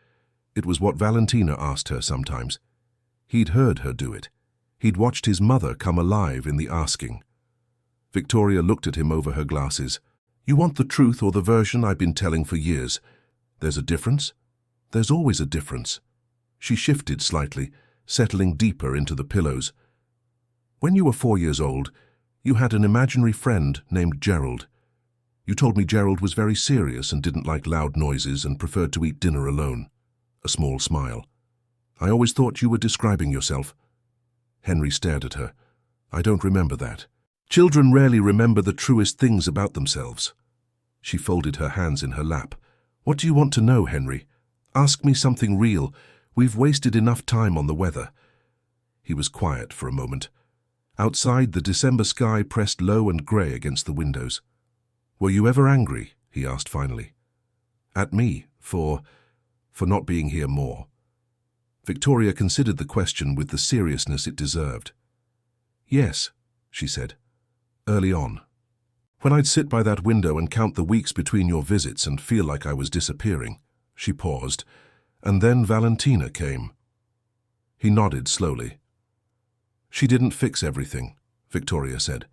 It was what Valentina asked her sometimes. He'd heard her do it. He'd watched his mother come alive in the asking. Victoria looked at him over her glasses. "You want the truth or the version I've been telling for years? There's a difference? There's always a difference." She shifted slightly, settling deeper into the pillows. "When you were 4 years old, you had an imaginary friend named Gerald. You told me Gerald was very serious and didn't like loud noises and preferred to eat dinner alone." A small smile. "I always thought you were describing yourself." Henry stared at her. "I don't remember that. Children rarely remember the truest things about themselves." She folded her hands in her lap. "What do you want to know, Henry? Ask me something real. We've wasted enough time on the weather." He was quiet for a moment. Outside, the December sky pressed low and grey against the windows. "Were you ever angry?" he asked finally. "At me, for not being here more?" Victoria considered the question with the seriousness it deserved. "Yes," she said. "Early on. When I'd sit by that window and count the weeks between your visits and feel like I was disappearing." She paused, and then Valentina came. He nodded slowly. "She didn't fix everything," Victoria said.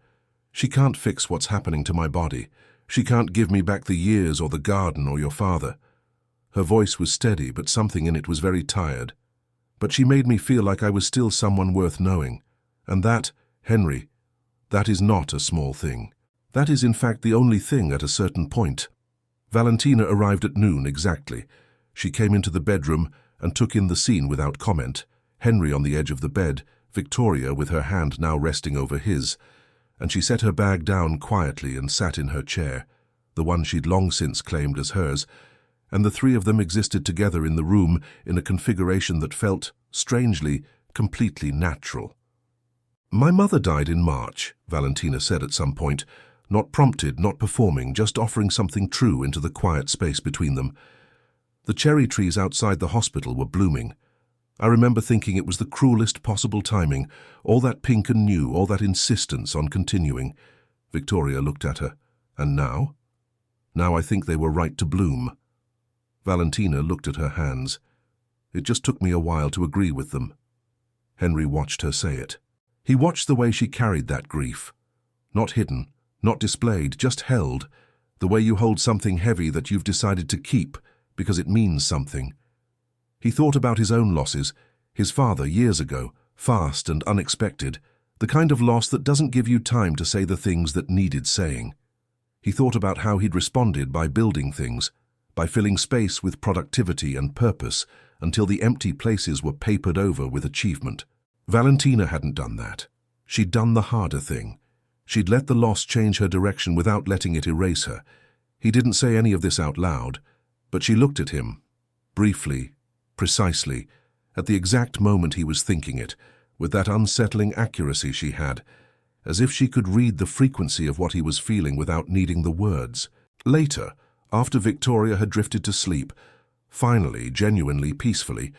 "She can't fix what's happening to my body. She can't give me back the years or the garden or your father." Her voice was steady, but something in it was very tired. "But she made me feel like I was still someone worth knowing. And that, Henry, that is not a small thing. That is in fact the only thing at a certain point." Valentina arrived at noon exactly. She came into the bedroom and took in the scene without comment, Henry on the edge of the bed, Victoria with her hand now resting over his, and she set her bag down quietly and sat in her chair, the one she'd long since claimed as hers, and the three of them existed together in the room in a configuration that felt, strangely, completely natural. "My mother died in March," Valentina said at some point, not prompted, not performing, just offering something true into the quiet space between them. "The cherry trees outside the hospital were blooming. I remember thinking it was the cruelest possible timing, all that pink and new, all that insistence on continuing." Victoria looked at her. "And now?" "Now I think they were right to bloom." Valentina looked at her hands. "It just took me a while to agree with them." Henry watched her say it. He watched the way she carried that grief. Not hidden, not displayed, just held, the way you hold something heavy that you've decided to keep because it means something. He thought about his own losses, his father years ago, fast and unexpected, the kind of loss that doesn't give you time to say the things that needed saying. He thought about how he'd responded by building things, by filling space with productivity and purpose until the empty places were papered over with achievement. Valentina hadn't done that. She'd done the harder thing. She'd let the loss change her direction without letting it erase her. He didn't say any of this out loud, but she looked at him, briefly, precisely, at the exact moment he was thinking it, with that unsettling accuracy she had, as if she could read the frequency of what he was feeling without needing the words. Later, after Victoria had drifted to sleep, finally, genuinely, peacefully,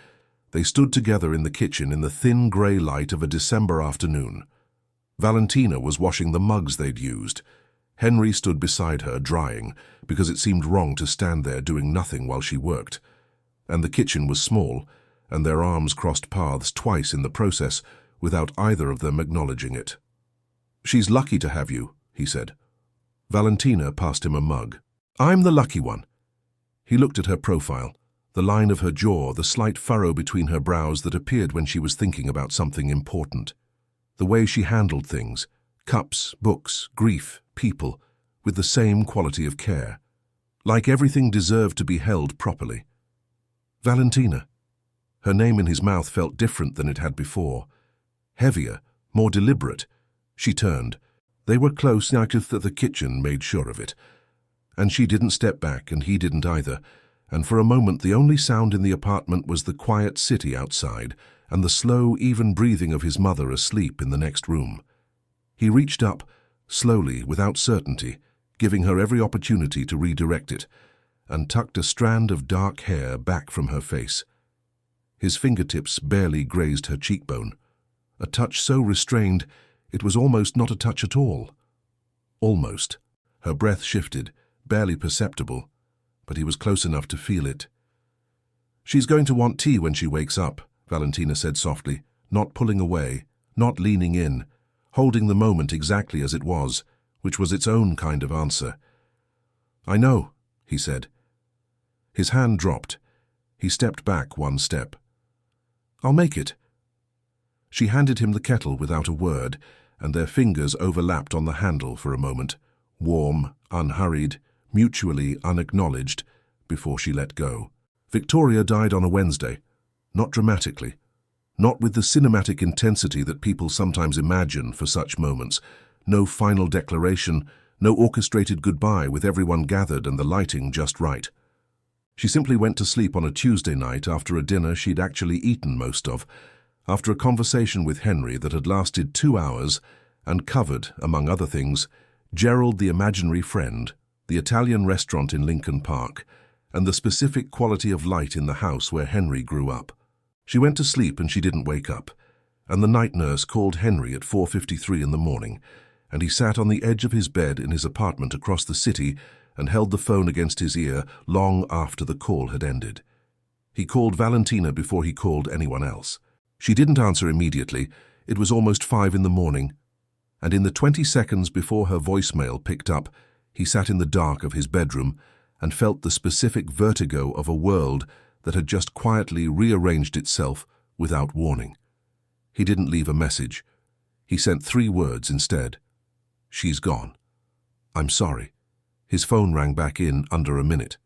they stood together in the kitchen in the thin grey light of a December afternoon. Valentina was washing the mugs they'd used. Henry stood beside her, drying, because it seemed wrong to stand there doing nothing while she worked. And the kitchen was small, and their arms crossed paths twice in the process, without either of them acknowledging it. "She's lucky to have you," he said. Valentina passed him a mug. "I'm the lucky one." He looked at her profile, the line of her jaw, the slight furrow between her brows that appeared when she was thinking about something important. The way she handled things, cups, books, grief, people, with the same quality of care. Like everything deserved to be held properly. Valentina. Her name in his mouth felt different than it had before. Heavier, more deliberate. She turned. They were close, Yakov, that the kitchen made sure of it. And she didn't step back, and he didn't either. And for a moment the only sound in the apartment was the quiet city outside and the slow, even breathing of his mother asleep in the next room. He reached up, slowly, without certainty, giving her every opportunity to redirect it, and tucked a strand of dark hair back from her face. His fingertips barely grazed her cheekbone, a touch so restrained it was almost not a touch at all. Almost. Her breath shifted, barely perceptible, but he was close enough to feel it. "She's going to want tea when she wakes up," Valentina said softly, not pulling away, not leaning in, holding the moment exactly as it was, which was its own kind of answer. "I know," he said. His hand dropped. He stepped back one step. "I'll make it." She handed him the kettle without a word, and their fingers overlapped on the handle for a moment, warm, unhurried, mutually unacknowledged, before she let go. Victoria died on a Wednesday, not dramatically, not with the cinematic intensity that people sometimes imagine for such moments. No final declaration, no orchestrated goodbye with everyone gathered and the lighting just right. She simply went to sleep on a Tuesday night after a dinner she'd actually eaten most of, after a conversation with Henry that had lasted 2 hours and covered, among other things, Gerald the imaginary friend, the Italian restaurant in Lincoln Park, and the specific quality of light in the house where Henry grew up. She went to sleep and she didn't wake up, and the night nurse called Henry at 4:53 in the morning, and he sat on the edge of his bed in his apartment across the city and held the phone against his ear long after the call had ended. He called Valentina before he called anyone else. She didn't answer immediately. It was almost 5 in the morning, and in the 20 seconds before her voicemail picked up, he sat in the dark of his bedroom and felt the specific vertigo of a world that had just quietly rearranged itself without warning. He didn't leave a message. He sent 3 words instead. "She's gone. I'm sorry." His phone rang back in under a minute.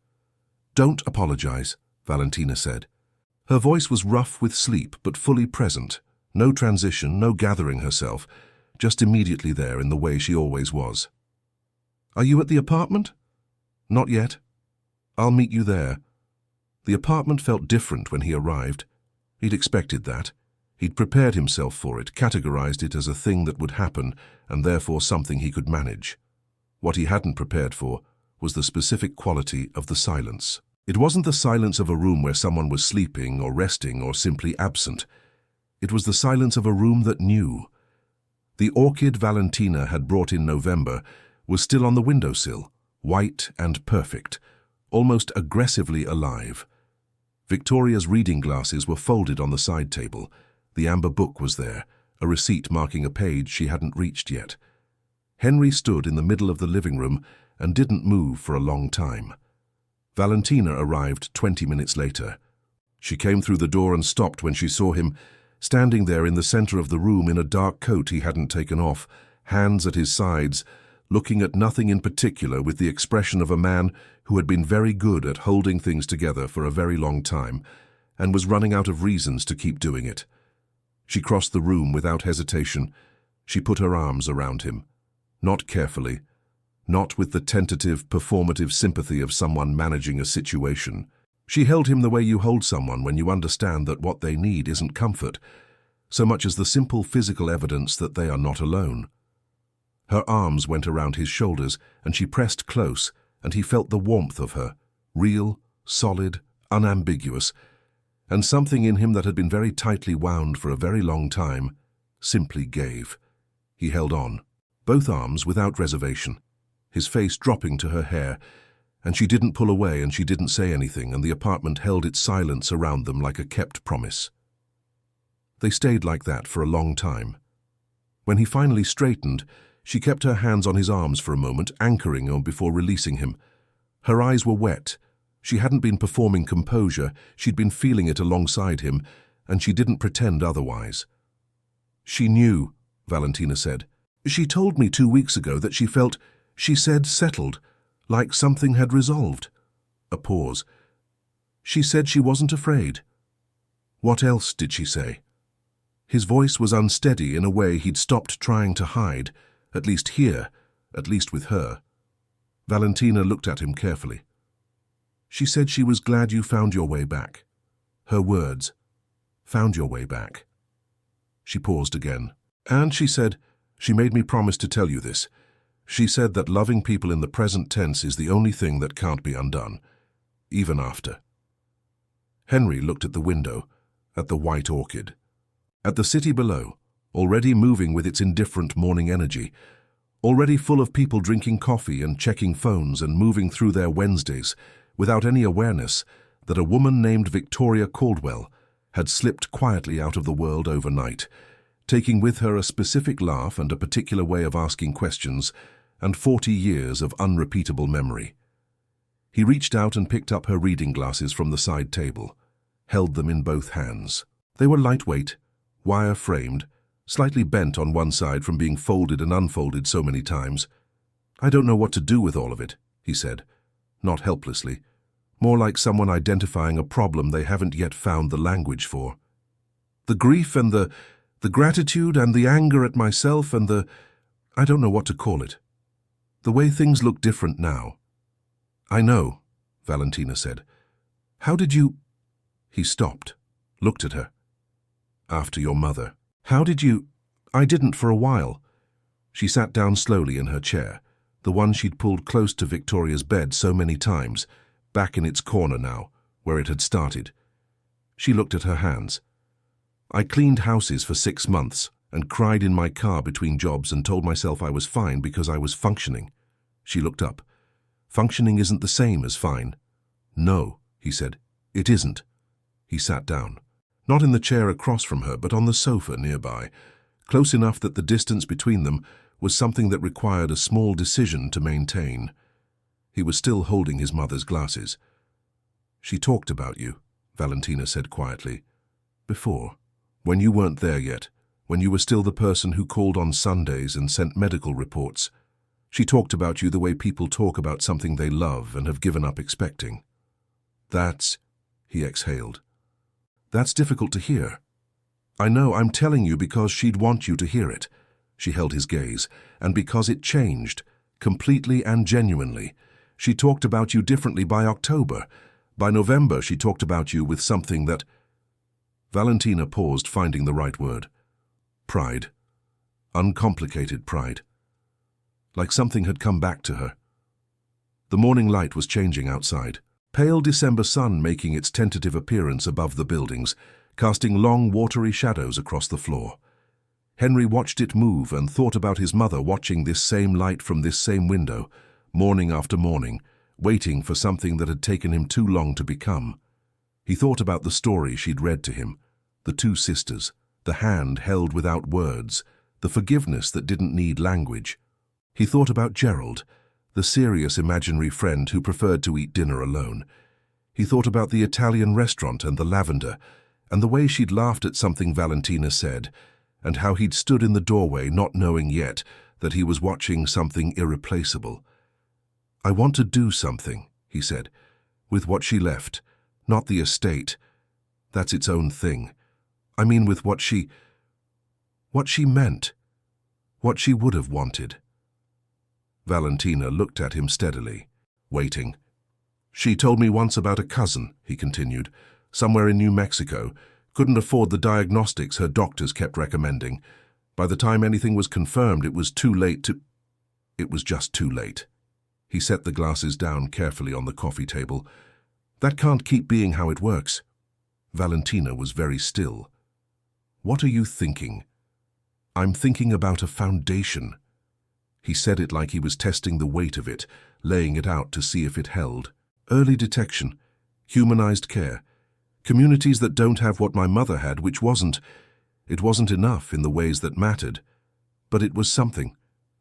"Don't apologize," Valentina said. Her voice was rough with sleep but fully present. No transition, no gathering herself, just immediately there in the way she always was. "Are you at the apartment?" "Not yet. I'll meet you there." The apartment felt different when he arrived. He'd expected that. He'd prepared himself for it, categorized it as a thing that would happen, and therefore something he could manage. What he hadn't prepared for was the specific quality of the silence. It wasn't the silence of a room where someone was sleeping or resting or simply absent. It was the silence of a room that knew. The orchid Valentina had brought in November was still on the windowsill, white and perfect, almost aggressively alive. Victoria's reading glasses were folded on the side table. The amber book was there, a receipt marking a page she hadn't reached yet. Henry stood in the middle of the living room and didn't move for a long time. Valentina arrived 20 minutes later. She came through the door and stopped when she saw him, standing there in the center of the room in a dark coat he hadn't taken off, hands at his sides, looking at nothing in particular with the expression of a man who had been very good at holding things together for a very long time and was running out of reasons to keep doing it. She crossed the room without hesitation. She put her arms around him, not carefully, not with the tentative, performative sympathy of someone managing a situation. She held him the way you hold someone when you understand that what they need isn't comfort, so much as the simple physical evidence that they are not alone. Her arms went around his shoulders, and she pressed close, and he felt the warmth of her, real, solid, unambiguous, and something in him that had been very tightly wound for a very long time simply gave. He held on, both arms without reservation, his face dropping to her hair, and she didn't pull away and she didn't say anything, and the apartment held its silence around them like a kept promise. They stayed like that for a long time. When he finally straightened, she kept her hands on his arms for a moment, anchoring him before releasing him. Her eyes were wet, She hadn't been performing composure, she'd been feeling it alongside him, and she didn't pretend otherwise. "She knew," Valentina said. "She told me 2 weeks ago that she felt, she said, settled, like something had resolved." A pause. "She said she wasn't afraid." "What else did she say?" His voice was unsteady in a way he'd stopped trying to hide, at least here, at least with her. Valentina looked at him carefully. "She said she was glad you found your way back." Her words. "Found your way back." She paused again. "And she said, she made me promise to tell you this. She said that loving people in the present tense is the only thing that can't be undone, even after." Henry looked at the window, at the white orchid, at the city below, already moving with its indifferent morning energy, already full of people drinking coffee and checking phones and moving through their Wednesdays, without any awareness that a woman named Victoria Caldwell had slipped quietly out of the world overnight, taking with her a specific laugh and a particular way of asking questions, and 40 years of unrepeatable memory. He reached out and picked up her reading glasses from the side table, held them in both hands. They were lightweight, wire-framed, slightly bent on one side from being folded and unfolded so many times. "I don't know what to do with all of it," he said, not helplessly, more like someone identifying a problem they haven't yet found the language for. "The grief and the gratitude and the anger at myself and I don't know what to call it. The way things look different now." "I know," Valentina said. "How did you—" He stopped, looked at her. "After your mother. How did you—" "I didn't for a while." She sat down slowly in her chair, the one she'd pulled close to Victoria's bed so many times, back in its corner now, where it had started. She looked at her hands. "I cleaned houses for 6 months and cried in my car between jobs and told myself I was fine because I was functioning." She looked up. "Functioning isn't the same as fine." "No," he said. "It isn't." He sat down. Not in the chair across from her, but on the sofa nearby, close enough that the distance between them was something that required a small decision to maintain. He was still holding his mother's glasses. "She talked about you," Valentina said quietly. "Before, when you weren't there yet, when you were still the person who called on Sundays and sent medical reports. She talked about you the way people talk about something they love and have given up expecting." "That's—" he exhaled. "That's difficult to hear." "I know, I'm telling you because she'd want you to hear it." She held his gaze. "And because it changed, completely and genuinely. She talked about you differently by October. By November, she talked about you with something that—" Valentina paused, finding the right word. Pride. Uncomplicated pride. Like something had come back to her. The morning light was changing outside. Pale December sun making its tentative appearance above the buildings, casting long, watery shadows across the floor. Henry watched it move and thought about his mother watching this same light from this same window, morning after morning, waiting for something that had taken him too long to become. He thought about the story she'd read to him, the 2 sisters, the hand held without words, the forgiveness that didn't need language. He thought about Gerald, the serious imaginary friend who preferred to eat dinner alone. He thought about the Italian restaurant and the lavender, and the way she'd laughed at something Valentina said, and how he'd stood in the doorway not knowing yet that he was watching something irreplaceable. "I want to do something," he said, "with what she left, not the estate. That's its own thing. I mean with what she meant, what she would have wanted." Valentina looked at him steadily, waiting. "She told me once about a cousin," he continued, "somewhere in New Mexico, couldn't afford the diagnostics her doctors kept recommending. By the time anything was confirmed, it was too late to—" It was just too late. He set the glasses down carefully on the coffee table. "That can't keep being how it works." Valentina was very still. "What are you thinking?" "I'm thinking about a foundation." He said it like he was testing the weight of it, laying it out to see if it held. "Early detection, humanized care, communities that don't have what my mother had, which wasn't enough in the ways that mattered. But it was something.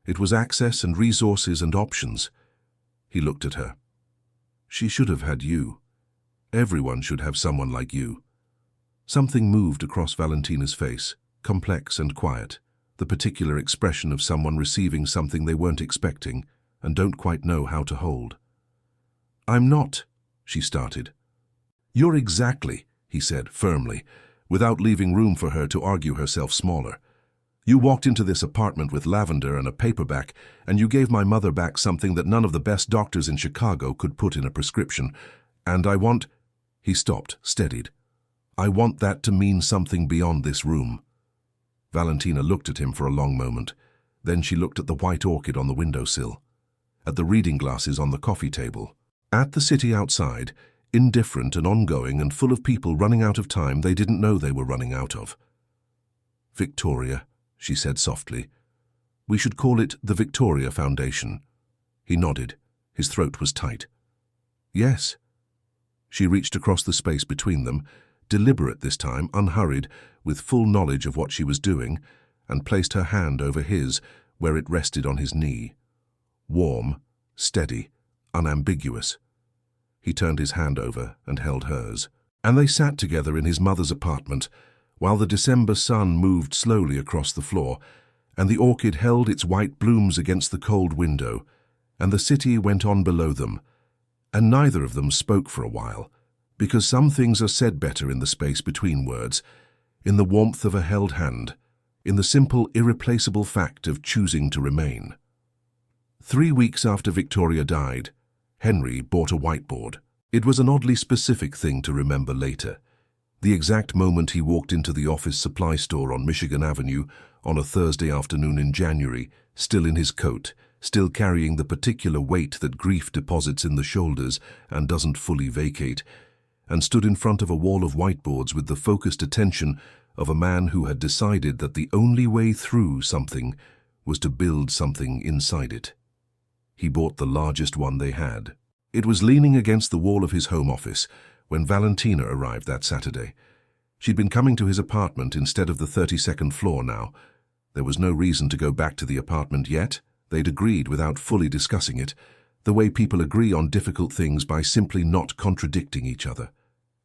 It was access and resources and options." He looked at her. She should have had you. Everyone should have someone like you. Something moved across Valentina's face, complex and quiet, the particular expression of someone receiving something they weren't expecting and don't quite know how to hold. "I'm not," she started. "You're exactly," he said firmly, without leaving room for her to argue herself smaller. "You walked into this apartment with lavender and a paperback, and you gave my mother back something that none of the best doctors in Chicago could put in a prescription. And I want—" He stopped, steadied. "I want that to mean something beyond this room." Valentina looked at him for a long moment. Then she looked at the white orchid on the windowsill, at the reading glasses on the coffee table, at the city outside, indifferent and ongoing and full of people running out of time they didn't know they were running out of. "Victoria," she said softly. "We should call it the Victoria Foundation." He nodded. His throat was tight. "Yes." She reached across the space between them, deliberate this time, unhurried, with full knowledge of what she was doing, and placed her hand over his, where it rested on his knee. Warm, steady, unambiguous. He turned his hand over and held hers, and they sat together in his mother's apartment, while the December sun moved slowly across the floor, and the orchid held its white blooms against the cold window, and the city went on below them, and neither of them spoke for a while, because some things are said better in the space between words, in the warmth of a held hand, in the simple, irreplaceable fact of choosing to remain. 3 weeks after Victoria died, Henry bought a whiteboard. It was an oddly specific thing to remember later. The exact moment he walked into the office supply store on Michigan Avenue on a Thursday afternoon in January, still in his coat, still carrying the particular weight that grief deposits in the shoulders and doesn't fully vacate, and stood in front of a wall of whiteboards with the focused attention of a man who had decided that the only way through something was to build something inside it. He bought the largest one they had. It was leaning against the wall of his home office when Valentina arrived that Saturday. She'd been coming to his apartment instead of the 32nd floor now. There was no reason to go back to the apartment yet. They'd agreed without fully discussing it, the way people agree on difficult things by simply not contradicting each other.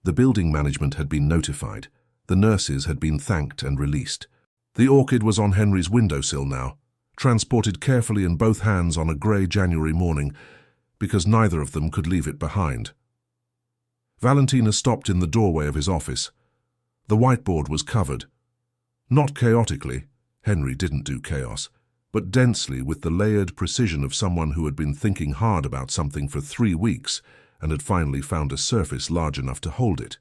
The building management had been notified. The nurses had been thanked and released. The orchid was on Henry's windowsill now, transported carefully in both hands on a grey January morning, because neither of them could leave it behind. Valentina stopped in the doorway of his office. The whiteboard was covered. Not chaotically, Henry didn't do chaos, but densely with the layered precision of someone who had been thinking hard about something for 3 weeks and had finally found a surface large enough to hold it.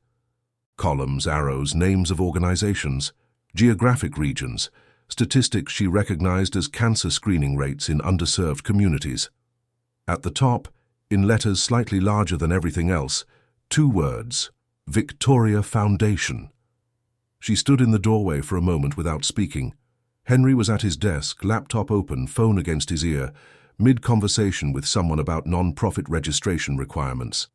Columns, arrows, names of organizations, geographic regions, statistics she recognized as cancer screening rates in underserved communities. At the top, in letters slightly larger than everything else, 2 words, Victoria Foundation. She stood in the doorway for a moment without speaking. Henry was at his desk, laptop open, phone against his ear, mid-conversation with someone about non-profit registration requirements.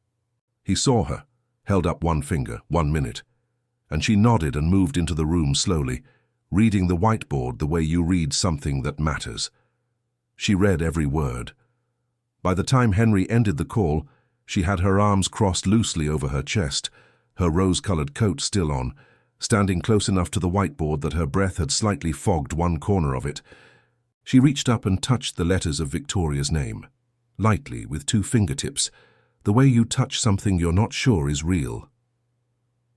He saw her, held up one finger, 1 minute, and she nodded and moved into the room slowly, reading the whiteboard the way you read something that matters. She read every word. By the time Henry ended the call, she had her arms crossed loosely over her chest, her rose-colored coat still on, standing close enough to the whiteboard that her breath had slightly fogged one corner of it. She reached up and touched the letters of Victoria's name, lightly, with 2 fingertips, the way you touch something you're not sure is real.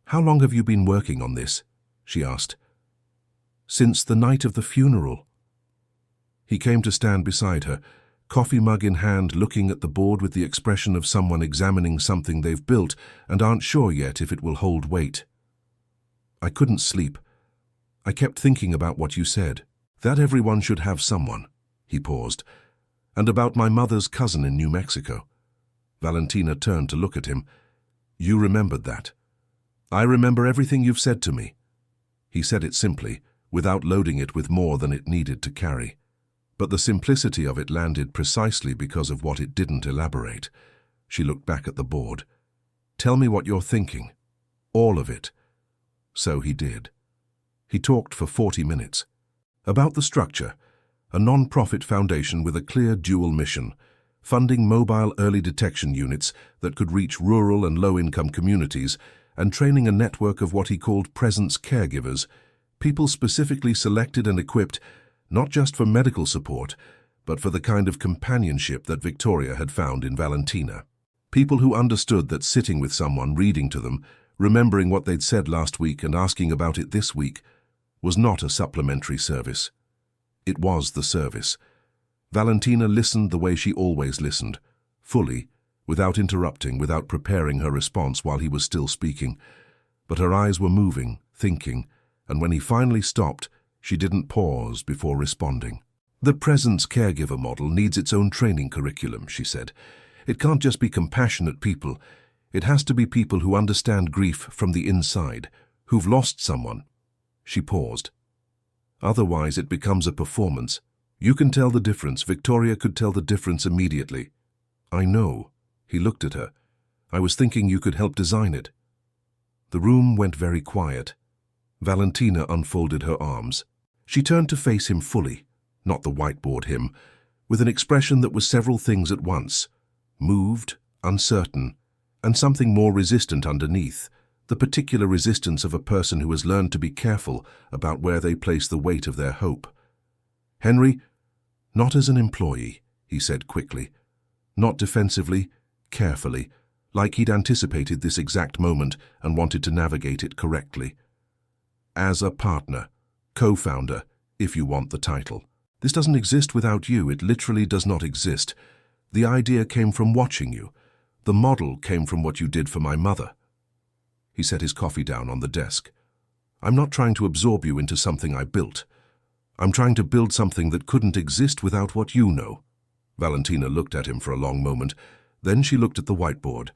"How long have you been working on this?" she asked. "Since the night of the funeral." He came to stand beside her, coffee mug in hand, looking at the board with the expression of someone examining something they've built and aren't sure yet if it will hold weight. "I couldn't sleep. I kept thinking about what you said, that everyone should have someone." He paused. "And about my mother's cousin in New Mexico." Valentina turned to look at him. "You remembered that." "I remember everything you've said to me." He said it simply, without loading it with more than it needed to carry. But the simplicity of it landed precisely because of what it didn't elaborate. She looked back at the board. "Tell me what you're thinking. All of it." So he did. He talked for 40 minutes. About the structure, a non-profit foundation with a clear dual mission, funding mobile early detection units that could reach rural and low-income communities, and training a network of what he called presence caregivers, people specifically selected and equipped not just for medical support, but for the kind of companionship that Victoria had found in Valentina. People who understood that sitting with someone, reading to them, remembering what they'd said last week and asking about it this week, was not a supplementary service. It was the service. Valentina listened the way she always listened, fully, without interrupting, without preparing her response while he was still speaking. But her eyes were moving, thinking, and when he finally stopped, she didn't pause before responding. The presence caregiver model needs its own training curriculum, she said. It can't just be compassionate people. It has to be people who understand grief from the inside, who've lost someone. She paused. Otherwise, it becomes a performance. You can tell the difference. Victoria could tell the difference immediately. I know. He looked at her. I was thinking you could help design it. The room went very quiet. Valentina unfolded her arms. She turned to face him fully, not the whiteboard him, with an expression that was several things at once. Moved, uncertain, and something more resistant underneath, the particular resistance of a person who has learned to be careful about where they place the weight of their hope. Henry, not as an employee, he said quickly. Not defensively, carefully, like he'd anticipated this exact moment and wanted to navigate it correctly. As a partner, co-founder, if you want the title. This doesn't exist without you. It literally does not exist. The idea came from watching you. The model came from what you did for my mother. He set his coffee down on the desk. I'm not trying to absorb you into something I built. I'm trying to build something that couldn't exist without what you know. Valentina looked at him for a long moment. Then she looked at the whiteboard.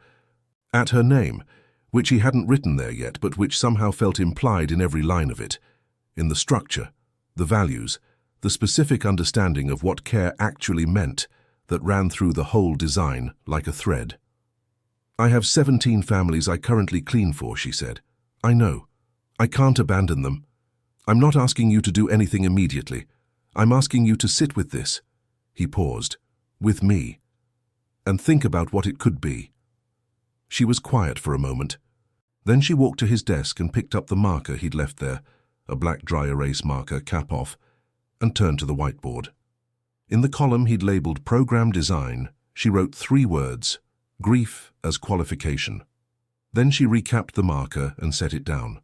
At her name, which he hadn't written there yet, but which somehow felt implied in every line of it. In the structure, the values, the specific understanding of what care actually meant that ran through the whole design like a thread. I have 17 families I currently clean for, she said. I know. I can't abandon them. I'm not asking you to do anything immediately. I'm asking you to sit with this. He paused. With me. And think about what it could be. She was quiet for a moment. Then she walked to his desk and picked up the marker he'd left there, a black dry erase marker, cap off, and turned to the whiteboard. In the column he'd labeled Program Design, she wrote 3 words, grief as qualification. Then she recapped the marker and set it down.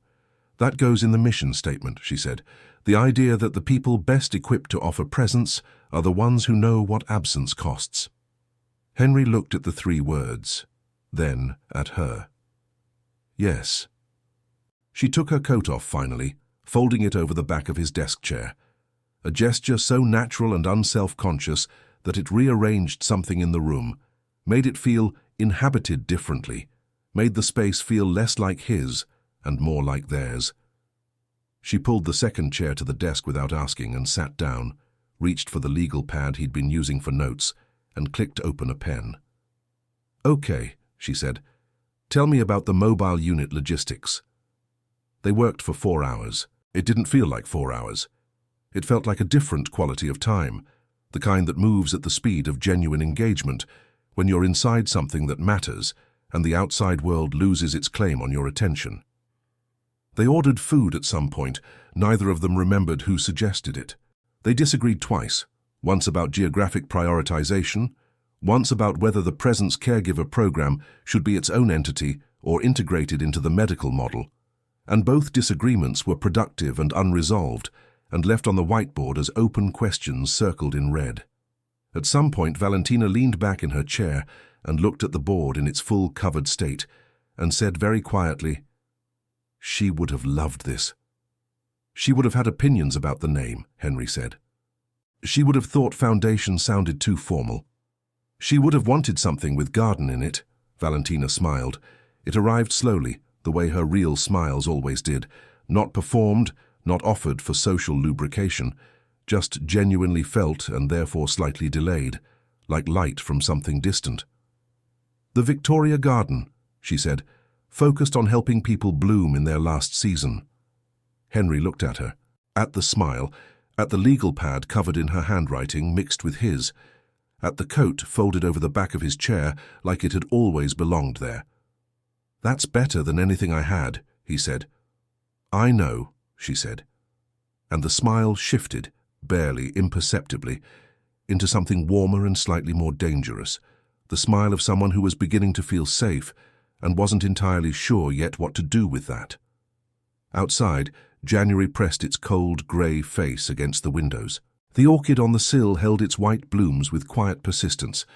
That goes in the mission statement, she said. The idea that the people best equipped to offer presence are the ones who know what absence costs. Henry looked at the 3 words, then at her. Yes. She took her coat off finally, folding it over the back of his desk chair. A gesture so natural and unself-conscious that it rearranged something in the room, made it feel inhabited differently, made the space feel less like his and more like theirs. She pulled the second chair to the desk without asking and sat down, reached for the legal pad he'd been using for notes, and clicked open a pen. Okay, she said. Tell me about the mobile unit logistics. They worked for 4 hours. It didn't feel like 4 hours. It felt like a different quality of time, the kind that moves at the speed of genuine engagement, when you're inside something that matters and the outside world loses its claim on your attention. They ordered food at some point. Neither of them remembered who suggested it. They disagreed twice, once about geographic prioritization, once about whether the Presence Caregiver program should be its own entity or integrated into the medical model. And both disagreements were productive and unresolved, and left on the whiteboard as open questions circled in red. At some point, Valentina leaned back in her chair and looked at the board in its full covered state, and said very quietly, "She would have loved this." She would have had opinions about the name, Henry said. She would have thought foundation sounded too formal. She would have wanted something with garden in it, Valentina smiled. It arrived slowly, the way her real smiles always did, not performed, not offered for social lubrication, just genuinely felt and therefore slightly delayed, like light from something distant. The Victoria Garden, she said, focused on helping people bloom in their last season. Henry looked at her, at the smile, at the legal pad covered in her handwriting mixed with his, at the coat folded over the back of his chair like it had always belonged there. "That's better than anything I had," he said. "I know," she said. And the smile shifted, barely imperceptibly, into something warmer and slightly more dangerous, the smile of someone who was beginning to feel safe and wasn't entirely sure yet what to do with that. Outside, January pressed its cold, grey face against the windows. The orchid on the sill held its white blooms with quiet persistence,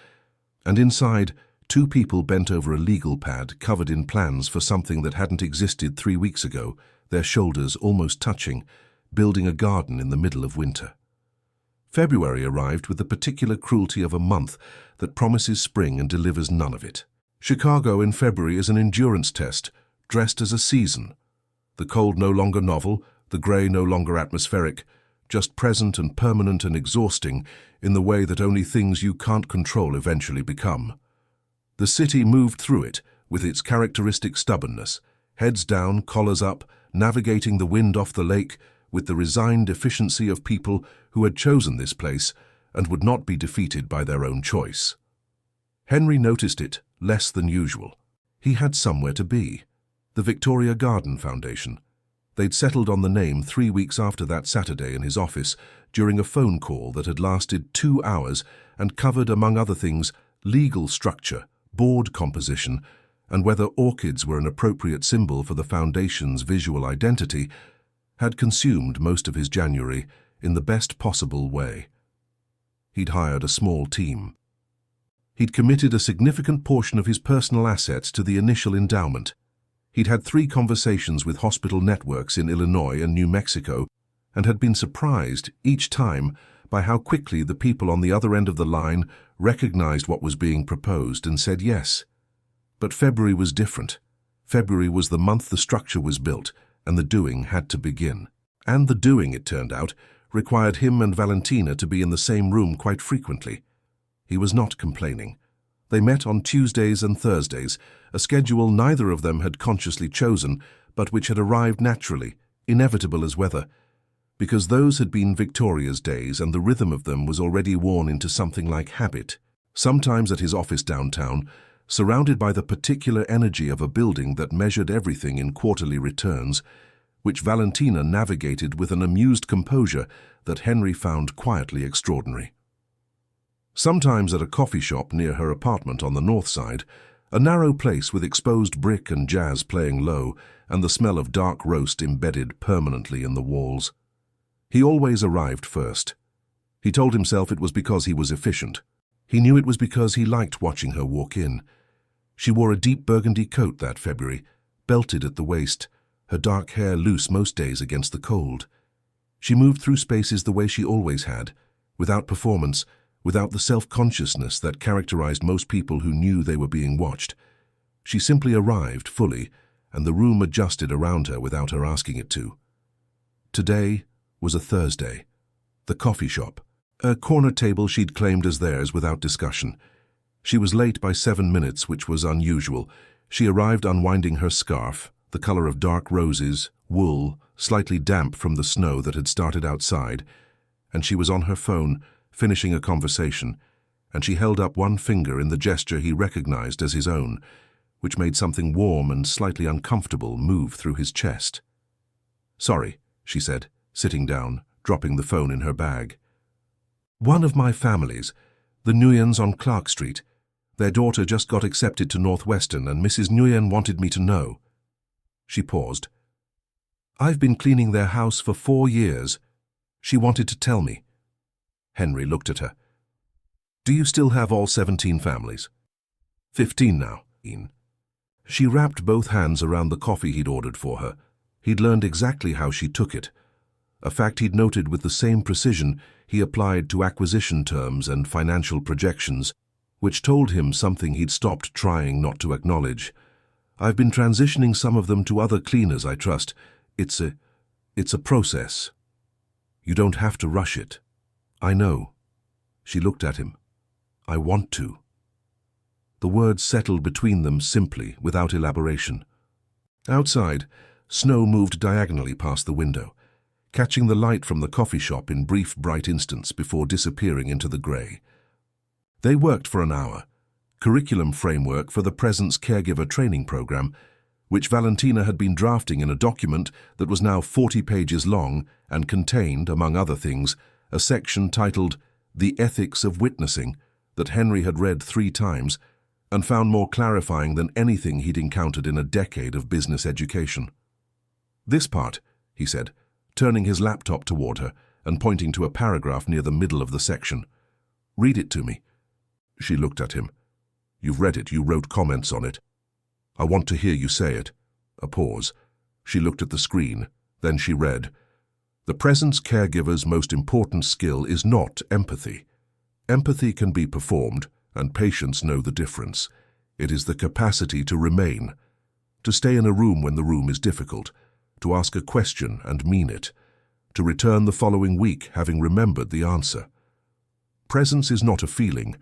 and inside, two people bent over a legal pad covered in plans for something that hadn't existed 3 weeks ago, their shoulders almost touching, building a garden in the middle of winter. February arrived with the particular cruelty of a month that promises spring and delivers none of it. Chicago in February is an endurance test, dressed as a season. The cold no longer novel, the grey no longer atmospheric, just present and permanent and exhausting in the way that only things you can't control eventually become. The city moved through it with its characteristic stubbornness, heads down, collars up, navigating the wind off the lake with the resigned efficiency of people who had chosen this place and would not be defeated by their own choice. Henry noticed it less than usual. He had somewhere to be. The Victoria Garden Foundation. They'd settled on the name 3 weeks after that Saturday in his office during a phone call that had lasted 2 hours and covered, among other things, legal structure, board composition, and whether orchids were an appropriate symbol for the foundation's visual identity, had consumed most of his January in the best possible way. He'd hired a small team. He'd committed a significant portion of his personal assets to the initial endowment. He'd had 3 conversations with hospital networks in Illinois and New Mexico and had been surprised each time by how quickly the people on the other end of the line recognized what was being proposed and said yes. But February was different. February was the month the structure was built, and the doing had to begin. And the doing, it turned out, required him and Valentina to be in the same room quite frequently. He was not complaining. They met on Tuesdays and Thursdays, a schedule neither of them had consciously chosen, but which had arrived naturally, inevitable as weather, because those had been Victoria's days and the rhythm of them was already worn into something like habit. Sometimes at his office downtown, surrounded by the particular energy of a building that measured everything in quarterly returns, which Valentina navigated with an amused composure that Henry found quietly extraordinary. Sometimes at a coffee shop near her apartment on the north side, a narrow place with exposed brick and jazz playing low and the smell of dark roast embedded permanently in the walls. He always arrived first. He told himself it was because he was efficient. He knew it was because he liked watching her walk in. She wore a deep burgundy coat that February, belted at the waist, her dark hair loose most days against the cold. She moved through spaces the way she always had, without performance, without the self-consciousness that characterized most people who knew they were being watched. She simply arrived fully, and the room adjusted around her without her asking it to. Today was a Thursday. The coffee shop, a corner table she'd claimed as theirs without discussion. She was late by 7 minutes, which was unusual. She arrived unwinding her scarf, the color of dark roses, wool, slightly damp from the snow that had started outside, and she was on her phone, finishing a conversation, and she held up one finger in the gesture he recognized as his own, which made something warm and slightly uncomfortable move through his chest. "Sorry," she said, sitting down, dropping the phone in her bag. "One of my families, the Nguyens on Clark Street. Their daughter just got accepted to Northwestern and Mrs. Nguyen wanted me to know." She paused. "I've been cleaning their house for 4 years. She wanted to tell me." Henry looked at her. "Do you still have all 17 families?" 15 now. She wrapped both hands around the coffee he'd ordered for her. He'd learned exactly how she took it, a fact he'd noted with the same precision he applied to acquisition terms and financial projections, which told him something he'd stopped trying not to acknowledge. "I've been transitioning some of them to other cleaners I trust. It's a process. You don't have to rush it." "I know." She looked at him. "I want to." The words settled between them simply, without elaboration. Outside, snow moved diagonally past the window, catching the light from the coffee shop in brief, bright instants before disappearing into the grey. They worked for an hour. Curriculum framework for the Presence Caregiver Training Program, which Valentina had been drafting in a document that was now 40 pages long and contained, among other things, a section titled The Ethics of Witnessing that Henry had read 3 times and found more clarifying than anything he'd encountered in a decade of business education. "This part," he said, turning his laptop toward her and pointing to a paragraph near the middle of the section. "Read it to me." She looked at him. "You've read it, you wrote comments on it. I want to hear you say it." A pause. She looked at the screen. Then she read, "The Presence caregiver's most important skill is not empathy. Empathy can be performed, and patients know the difference. It is the capacity to remain, to stay in a room when the room is difficult, to ask a question and mean it, to return the following week having remembered the answer. Presence is not a feeling,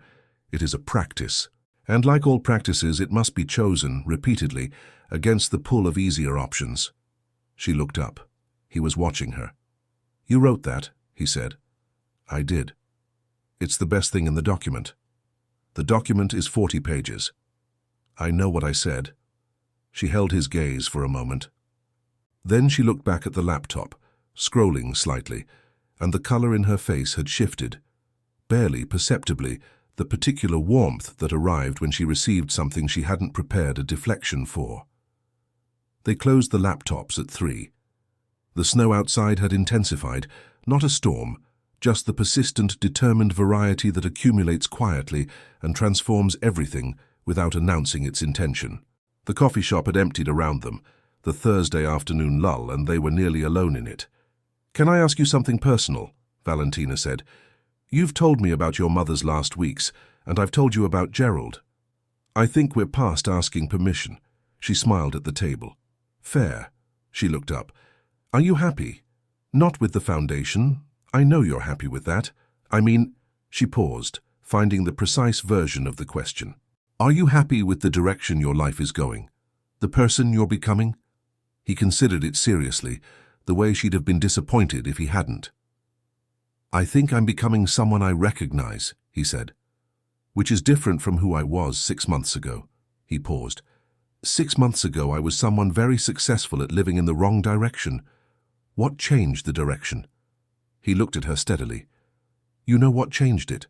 it is a practice. And like all practices, it must be chosen, repeatedly, against the pull of easier options." She looked up. He was watching her. "You wrote that," he said. "I did. It's the best thing in the document. The document is 40 pages. I know what I said." She held his gaze for a moment. Then she looked back at the laptop, scrolling slightly, and the color in her face had shifted. Barely perceptibly, the particular warmth that arrived when she received something she hadn't prepared a deflection for. They closed the laptops at 3. The snow outside had intensified, not a storm, just the persistent, determined variety that accumulates quietly and transforms everything without announcing its intention. The coffee shop had emptied around them, the Thursday afternoon lull, and they were nearly alone in it. "Can I ask you something personal?" Valentina said. "You've told me about your mother's last weeks, and I've told you about Gerald. I think we're past asking permission." She smiled at the table. "Fair." She looked up. "Are you happy? Not with the foundation. I know you're happy with that. I mean," she paused, finding the precise version of the question. "Are you happy with the direction your life is going? The person you're becoming?" He considered it seriously, the way she'd have been disappointed if he hadn't. "I think I'm becoming someone I recognize," he said. "Which is different from who I was 6 months ago." He paused. 6 months ago I was someone very successful at living in the wrong direction. What changed the direction?" He looked at her steadily. "You know what changed it?"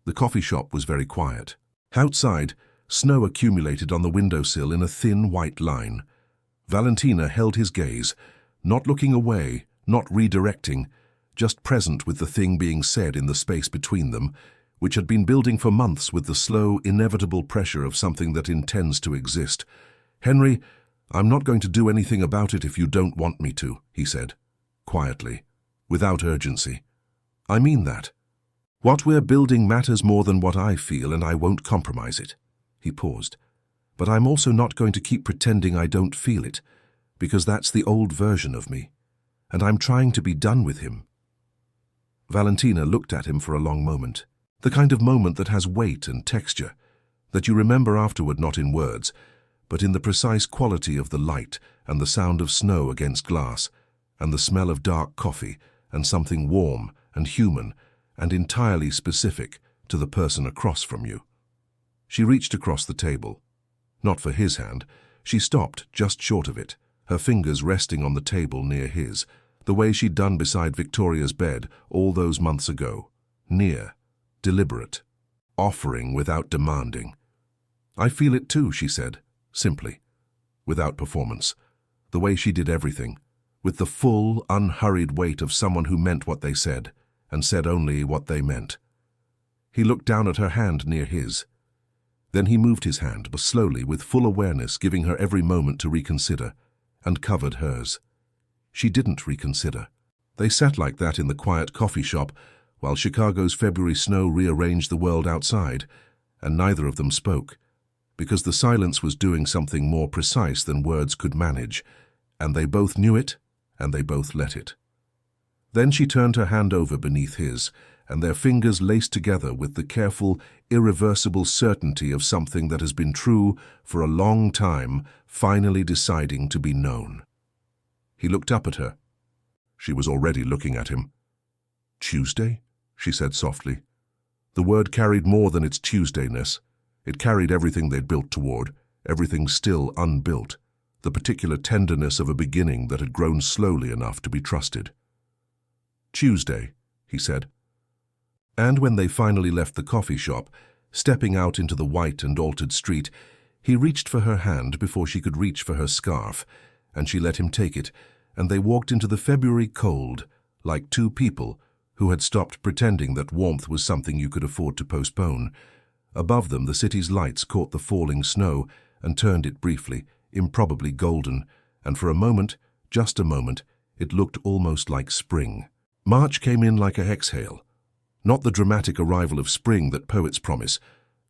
The coffee shop was very quiet. Outside, snow accumulated on the windowsill in a thin white line. Valentina held his gaze, not looking away, not redirecting, just present with the thing being said in the space between them, which had been building for months with the slow, inevitable pressure of something that intends to exist. "Henry, I'm not going to do anything about it if you don't want me to," he said, quietly, without urgency. "I mean that. What we're building matters more than what I feel, and I won't compromise it." He paused. "But I'm also not going to keep pretending I don't feel it, because that's the old version of me, and I'm trying to be done with him." Valentina looked at him for a long moment, the kind of moment that has weight and texture, that you remember afterward not in words, but in the precise quality of the light and the sound of snow against glass, and the smell of dark coffee, and something warm and human and entirely specific to the person across from you. She reached across the table. Not for his hand. She stopped just short of it, her fingers resting on the table near his, the way she'd done beside Victoria's bed all those months ago. Near, deliberate, offering without demanding. "I feel it too," she said, simply, without performance, the way she did everything, with the full, unhurried weight of someone who meant what they said, and said only what they meant. He looked down at her hand near his. Then he moved his hand, but slowly, with full awareness, giving her every moment to reconsider, and covered hers. She didn't reconsider. They sat like that in the quiet coffee shop, while Chicago's February snow rearranged the world outside, and neither of them spoke, because the silence was doing something more precise than words could manage, and they both knew it, and they both let it. Then she turned her hand over beneath his, and their fingers laced together with the careful, irreversible certainty of something that has been true for a long time, finally deciding to be known. He looked up at her. She was already looking at him. "Tuesday?" she said softly. The word carried more than its Tuesdayness. It carried everything they'd built toward, everything still unbuilt, the particular tenderness of a beginning that had grown slowly enough to be trusted. "Tuesday," he said. And when they finally left the coffee shop, stepping out into the white and altered street, he reached for her hand before she could reach for her scarf, and she let him take it, and they walked into the February cold, like two people who had stopped pretending that warmth was something you could afford to postpone. Above them, the city's lights caught the falling snow and turned it briefly, improbably golden, and for a moment, just a moment, it looked almost like spring. March came in like a exhale. Not the dramatic arrival of spring that poets promise.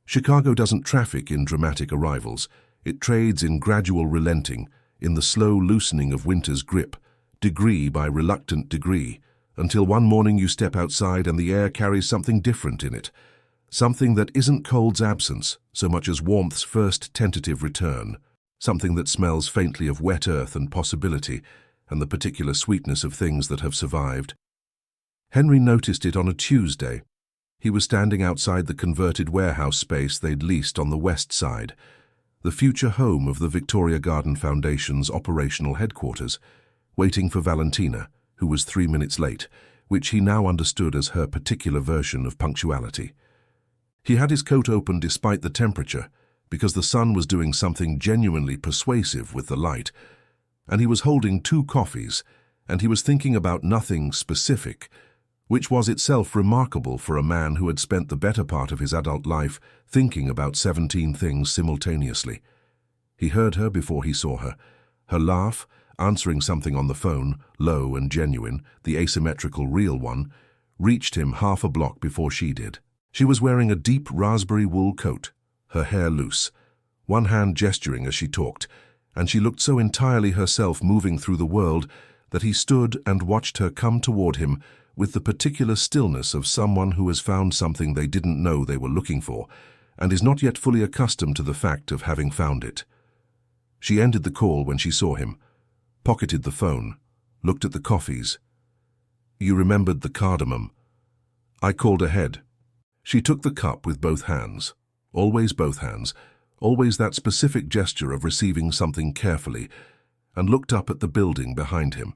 Chicago doesn't traffic in dramatic arrivals. It trades in gradual relenting, in the slow loosening of winter's grip, degree by reluctant degree, until one morning you step outside and the air carries something different in it, something that isn't cold's absence so much as warmth's first tentative return, something that smells faintly of wet earth and possibility and the particular sweetness of things that have survived. Henry noticed it on a Tuesday. He was standing outside the converted warehouse space they'd leased on the west side, the future home of the Victoria Garden Foundation's operational headquarters, waiting for Valentina, who was 3 minutes late, which he now understood as her particular version of punctuality. He had his coat open despite the temperature, because the sun was doing something genuinely persuasive with the light, and he was holding 2 coffees, and he was thinking about nothing specific, which was itself remarkable for a man who had spent the better part of his adult life thinking about 17 things simultaneously. He heard her before he saw her. Her laugh, answering something on the phone, low and genuine, the asymmetrical real one, reached him half a block before she did. She was wearing a deep raspberry wool coat, her hair loose, one hand gesturing as she talked, and she looked so entirely herself moving through the world that he stood and watched her come toward him with the particular stillness of someone who has found something they didn't know they were looking for and is not yet fully accustomed to the fact of having found it. She ended the call when she saw him, pocketed the phone, looked at the coffees. "You remembered the cardamom. I called ahead." She took the cup with both hands, always both hands, always that specific gesture of receiving something carefully, and looked up at the building behind him.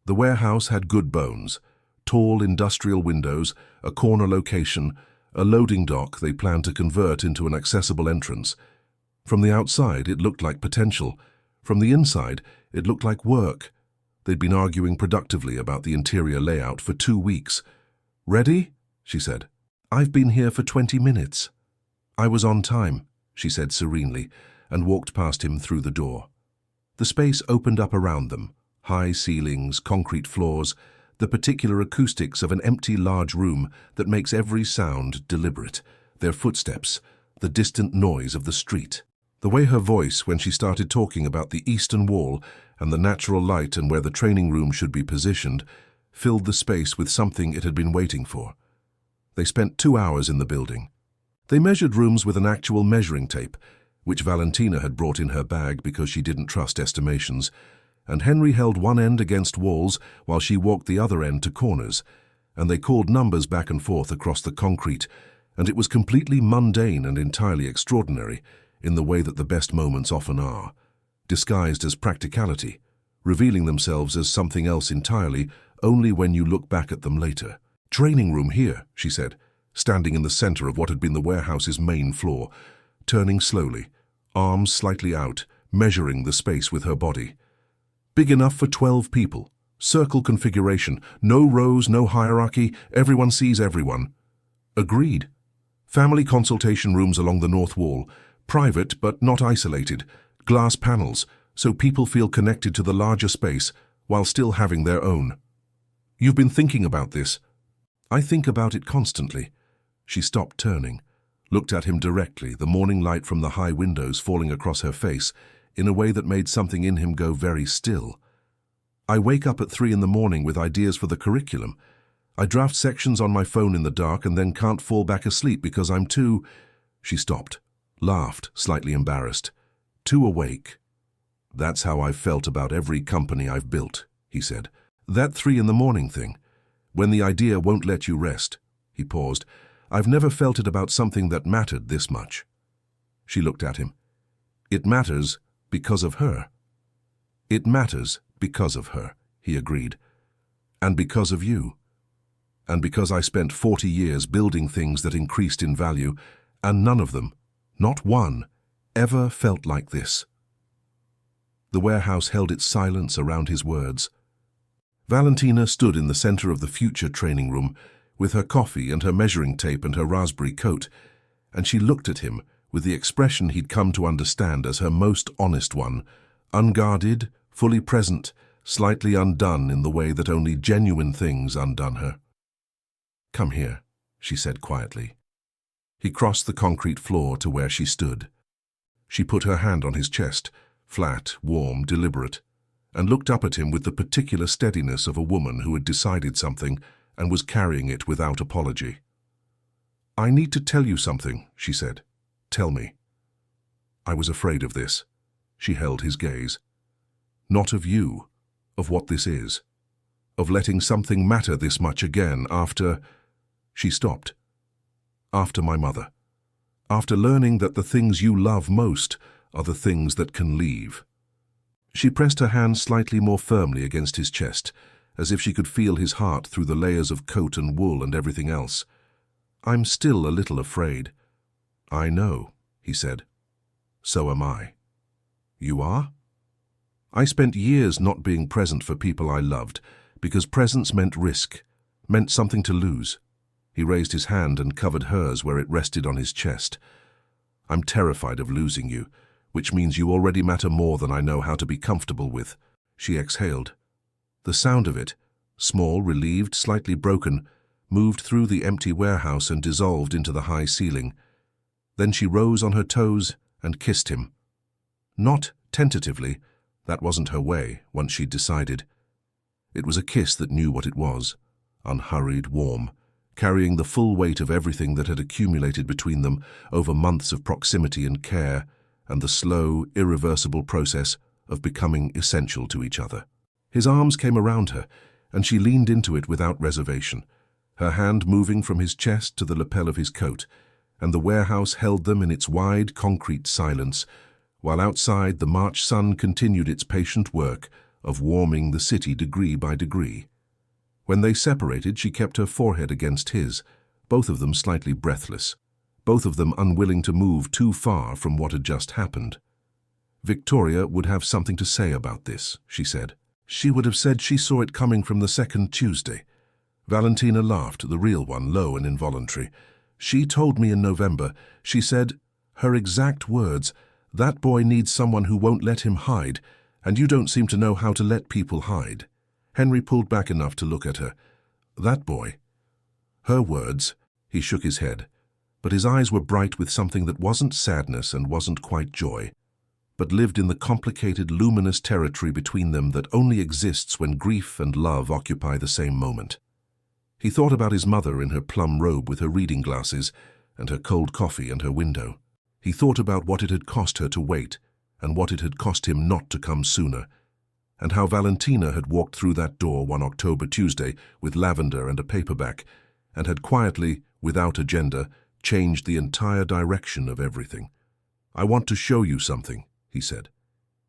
The warehouse had good bones, tall industrial windows, a corner location, a loading dock they planned to convert into an accessible entrance. From the outside, it looked like potential. From the inside, it looked like work. They'd been arguing productively about the interior layout for 2 weeks. "Ready?" she said. "I've been here for 20 minutes. "I was on time," she said serenely, and walked past him through the door. The space opened up around them, high ceilings, concrete floors, the particular acoustics of an empty large room that makes every sound deliberate, their footsteps, the distant noise of the street. The way her voice, when she started talking about the eastern wall and the natural light and where the training room should be positioned, filled the space with something it had been waiting for. They spent 2 hours in the building. They measured rooms with an actual measuring tape, which Valentina had brought in her bag because she didn't trust estimations, and Henry held one end against walls while she walked the other end to corners, and they called numbers back and forth across the concrete, and it was completely mundane and entirely extraordinary, in the way that the best moments often are, disguised as practicality, revealing themselves as something else entirely only when you look back at them later. "Training room here," she said, standing in the center of what had been the warehouse's main floor, turning slowly, arms slightly out, measuring the space with her body. "Big enough for 12 people. Circle configuration. No rows, no hierarchy. Everyone sees everyone." "Agreed." "Family consultation rooms along the north wall. Private but not isolated. Glass panels, so people feel connected to the larger space while still having their own." "You've been thinking about this." "I think about it constantly." She stopped turning, looked at him directly, the morning light from the high windows falling across her face in a way that made something in him go very still. "I wake up at 3 in the morning with ideas for the curriculum. I draft sections on my phone in the dark and then can't fall back asleep because I'm too—" She stopped, laughed, slightly embarrassed. "Too awake." "That's how I've felt about every company I've built," he said. "That 3 in the morning thing, when the idea won't let you rest." He paused. I've never felt it about something that mattered this much. She looked at him. It matters because of her. It matters because of her, he agreed. And because of you. And because I spent 40 years building things that increased in value, and none of them, not one, ever felt like this. The warehouse held its silence around his words. Valentina stood in the center of the future training room with her coffee and her measuring tape and her raspberry coat, and she looked at him with the expression he'd come to understand as her most honest one, unguarded, fully present, slightly undone in the way that only genuine things undone her. "Come here," she said quietly. He crossed the concrete floor to where she stood. She put her hand on his chest, flat, warm, deliberate, and looked up at him with the particular steadiness of a woman who had decided something and was carrying it without apology. "I need to tell you something," she said. "Tell me." "I was afraid of this." She held his gaze. "Not of you, of what this is. Of letting something matter this much again after—" She stopped. "After my mother. After learning that the things you love most are the things that can leave." She pressed her hand slightly more firmly against his chest, as if she could feel his heart through the layers of coat and wool and everything else. "I'm still a little afraid." "I know," he said. "So am I." "You are?" "I spent years not being present for people I loved, because presence meant risk, meant something to lose." He raised his hand and covered hers where it rested on his chest. "I'm terrified of losing you, which means you already matter more than I know how to be comfortable with." She exhaled. The sound of it, small, relieved, slightly broken, moved through the empty warehouse and dissolved into the high ceiling. Then she rose on her toes and kissed him. Not tentatively, that wasn't her way, once she'd decided. It was a kiss that knew what it was, unhurried, warm, carrying the full weight of everything that had accumulated between them over months of proximity and care, and the slow, irreversible process of becoming essential to each other. His arms came around her, and she leaned into it without reservation, her hand moving from his chest to the lapel of his coat, and the warehouse held them in its wide concrete silence, while outside the March sun continued its patient work of warming the city degree by degree. When they separated, she kept her forehead against his, both of them slightly breathless, both of them unwilling to move too far from what had just happened. "Victoria would have something to say about this," she said. "She would have said she saw it coming from the second Tuesday." Valentina laughed, the real one, low and involuntary. "She told me in November, she said, her exact words, 'That boy needs someone who won't let him hide, and you don't seem to know how to let people hide.'" Henry pulled back enough to look at her. "That boy." Her words. He shook his head, but his eyes were bright with something that wasn't sadness and wasn't quite joy, but lived in the complicated, luminous territory between them that only exists when grief and love occupy the same moment. He thought about his mother in her plum robe with her reading glasses and her cold coffee and her window. He thought about what it had cost her to wait and what it had cost him not to come sooner, and how Valentina had walked through that door one October Tuesday with lavender and a paperback and had quietly, without agenda, changed the entire direction of everything. "I want to show you something," he said.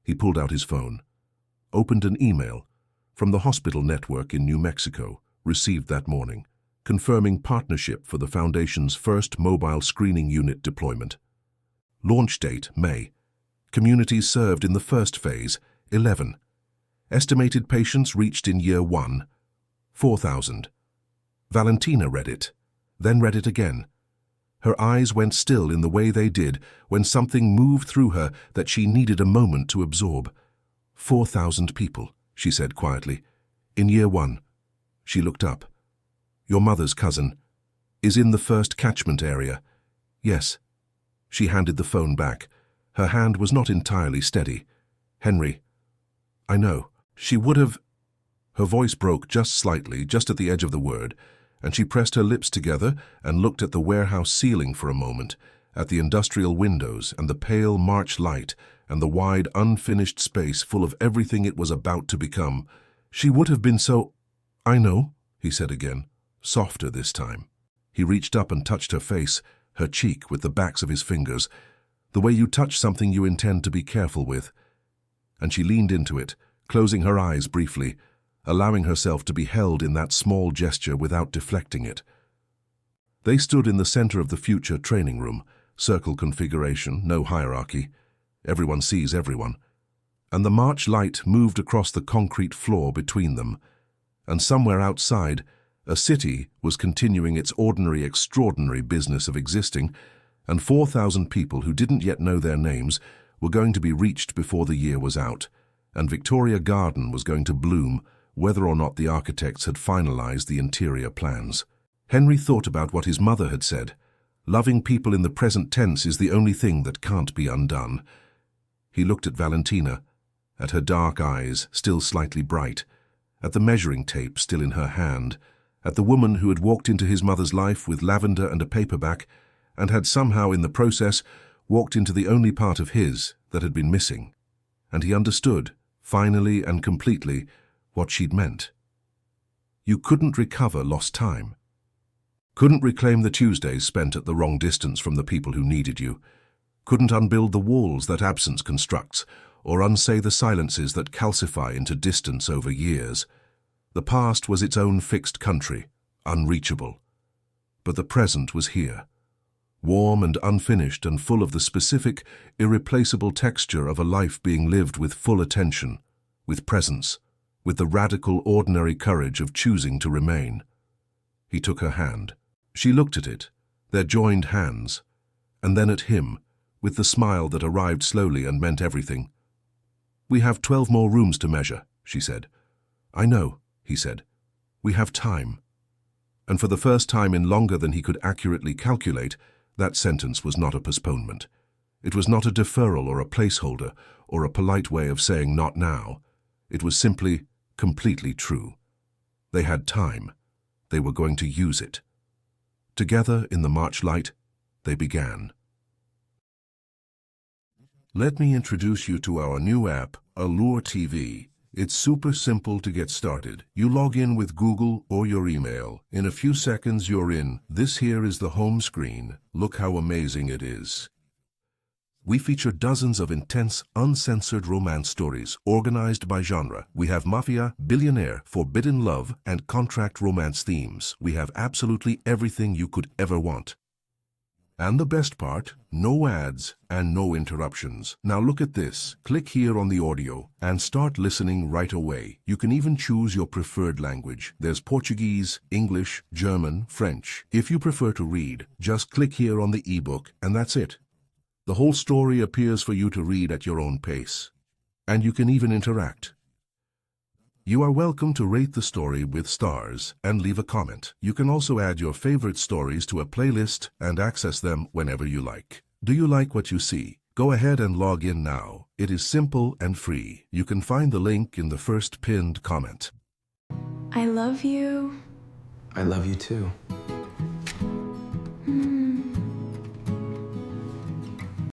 He pulled out his phone, opened an email from the hospital network in New Mexico, received that morning, confirming partnership for the Foundation's first mobile screening unit deployment. Launch date, May. Communities served in the first phase, 11. Estimated patients reached in year 1, 4,000. Valentina read it, then read it again. Her eyes went still in the way they did when something moved through her that she needed a moment to absorb. 4,000 people, she said quietly. In year 1. She looked up. "Your mother's cousin is in the first catchment area." "Yes." She handed the phone back. Her hand was not entirely steady. "Henry." "I know." She would have... Her voice broke just slightly, just at the edge of the word, and she pressed her lips together and looked at the warehouse ceiling for a moment, at the industrial windows and the pale March light and the wide, unfinished space full of everything it was about to become. She would have been so... "I know," he said again, softer this time. He reached up and touched her face, her cheek, with the backs of his fingers, the way you touch something you intend to be careful with. And she leaned into it, closing her eyes briefly, allowing herself to be held in that small gesture without deflecting it. They stood in the center of the future training room, circle configuration, no hierarchy. Everyone sees everyone. And the March light moved across the concrete floor between them. And somewhere outside, a city was continuing its ordinary, extraordinary business of existing, and 4,000 people who didn't yet know their names were going to be reached before the year was out, and Victoria Garden was going to bloom, whether or not the architects had finalized the interior plans. Henry thought about what his mother had said. Loving people in the present tense is the only thing that can't be undone. He looked at Valentina, at her dark eyes, still slightly bright, at the measuring tape still in her hand, at the woman who had walked into his mother's life with lavender and a paperback, and had somehow in the process walked into the only part of his that had been missing. And he understood, finally and completely, what she'd meant. You couldn't recover lost time. Couldn't reclaim the Tuesdays spent at the wrong distance from the people who needed you. Couldn't unbuild the walls that absence constructs, or unsay the silences that calcify into distance over years. The past was its own fixed country, unreachable. But the present was here, warm and unfinished and full of the specific, irreplaceable texture of a life being lived with full attention, with presence, with the radical, ordinary courage of choosing to remain. He took her hand. She looked at it, their joined hands, and then at him, with the smile that arrived slowly and meant everything. "We have 12 more rooms to measure," she said. "I know," he said. "We have time." And for the first time in longer than he could accurately calculate, that sentence was not a postponement. It was not a deferral or a placeholder or a polite way of saying not now. It was simply, completely true. They had time. They were going to use it. Together in the March light, they began. Let me introduce you to our new app, Allure TV. It's super simple to get started. You log in with Google or your email. In a few seconds you're in. This here is the home screen. Look how amazing it is. We feature dozens of intense, uncensored romance stories, organized by genre. We have mafia, billionaire, forbidden love, and contract romance themes. We have absolutely everything you could ever want. And the best part, no ads and no interruptions. Now look at this. Click here on the audio and start listening right away. You can even choose your preferred language. There's Portuguese, English, German, French. If you prefer to read, just click here on the ebook and that's it. The whole story appears for you to read at your own pace. And you can even interact. You are welcome to rate the story with stars and leave a comment. You can also add your favorite stories to a playlist and access them whenever you like. Do you like what you see? Go ahead and log in now. It is simple and free. You can find the link in the first pinned comment. I love you. I love you too.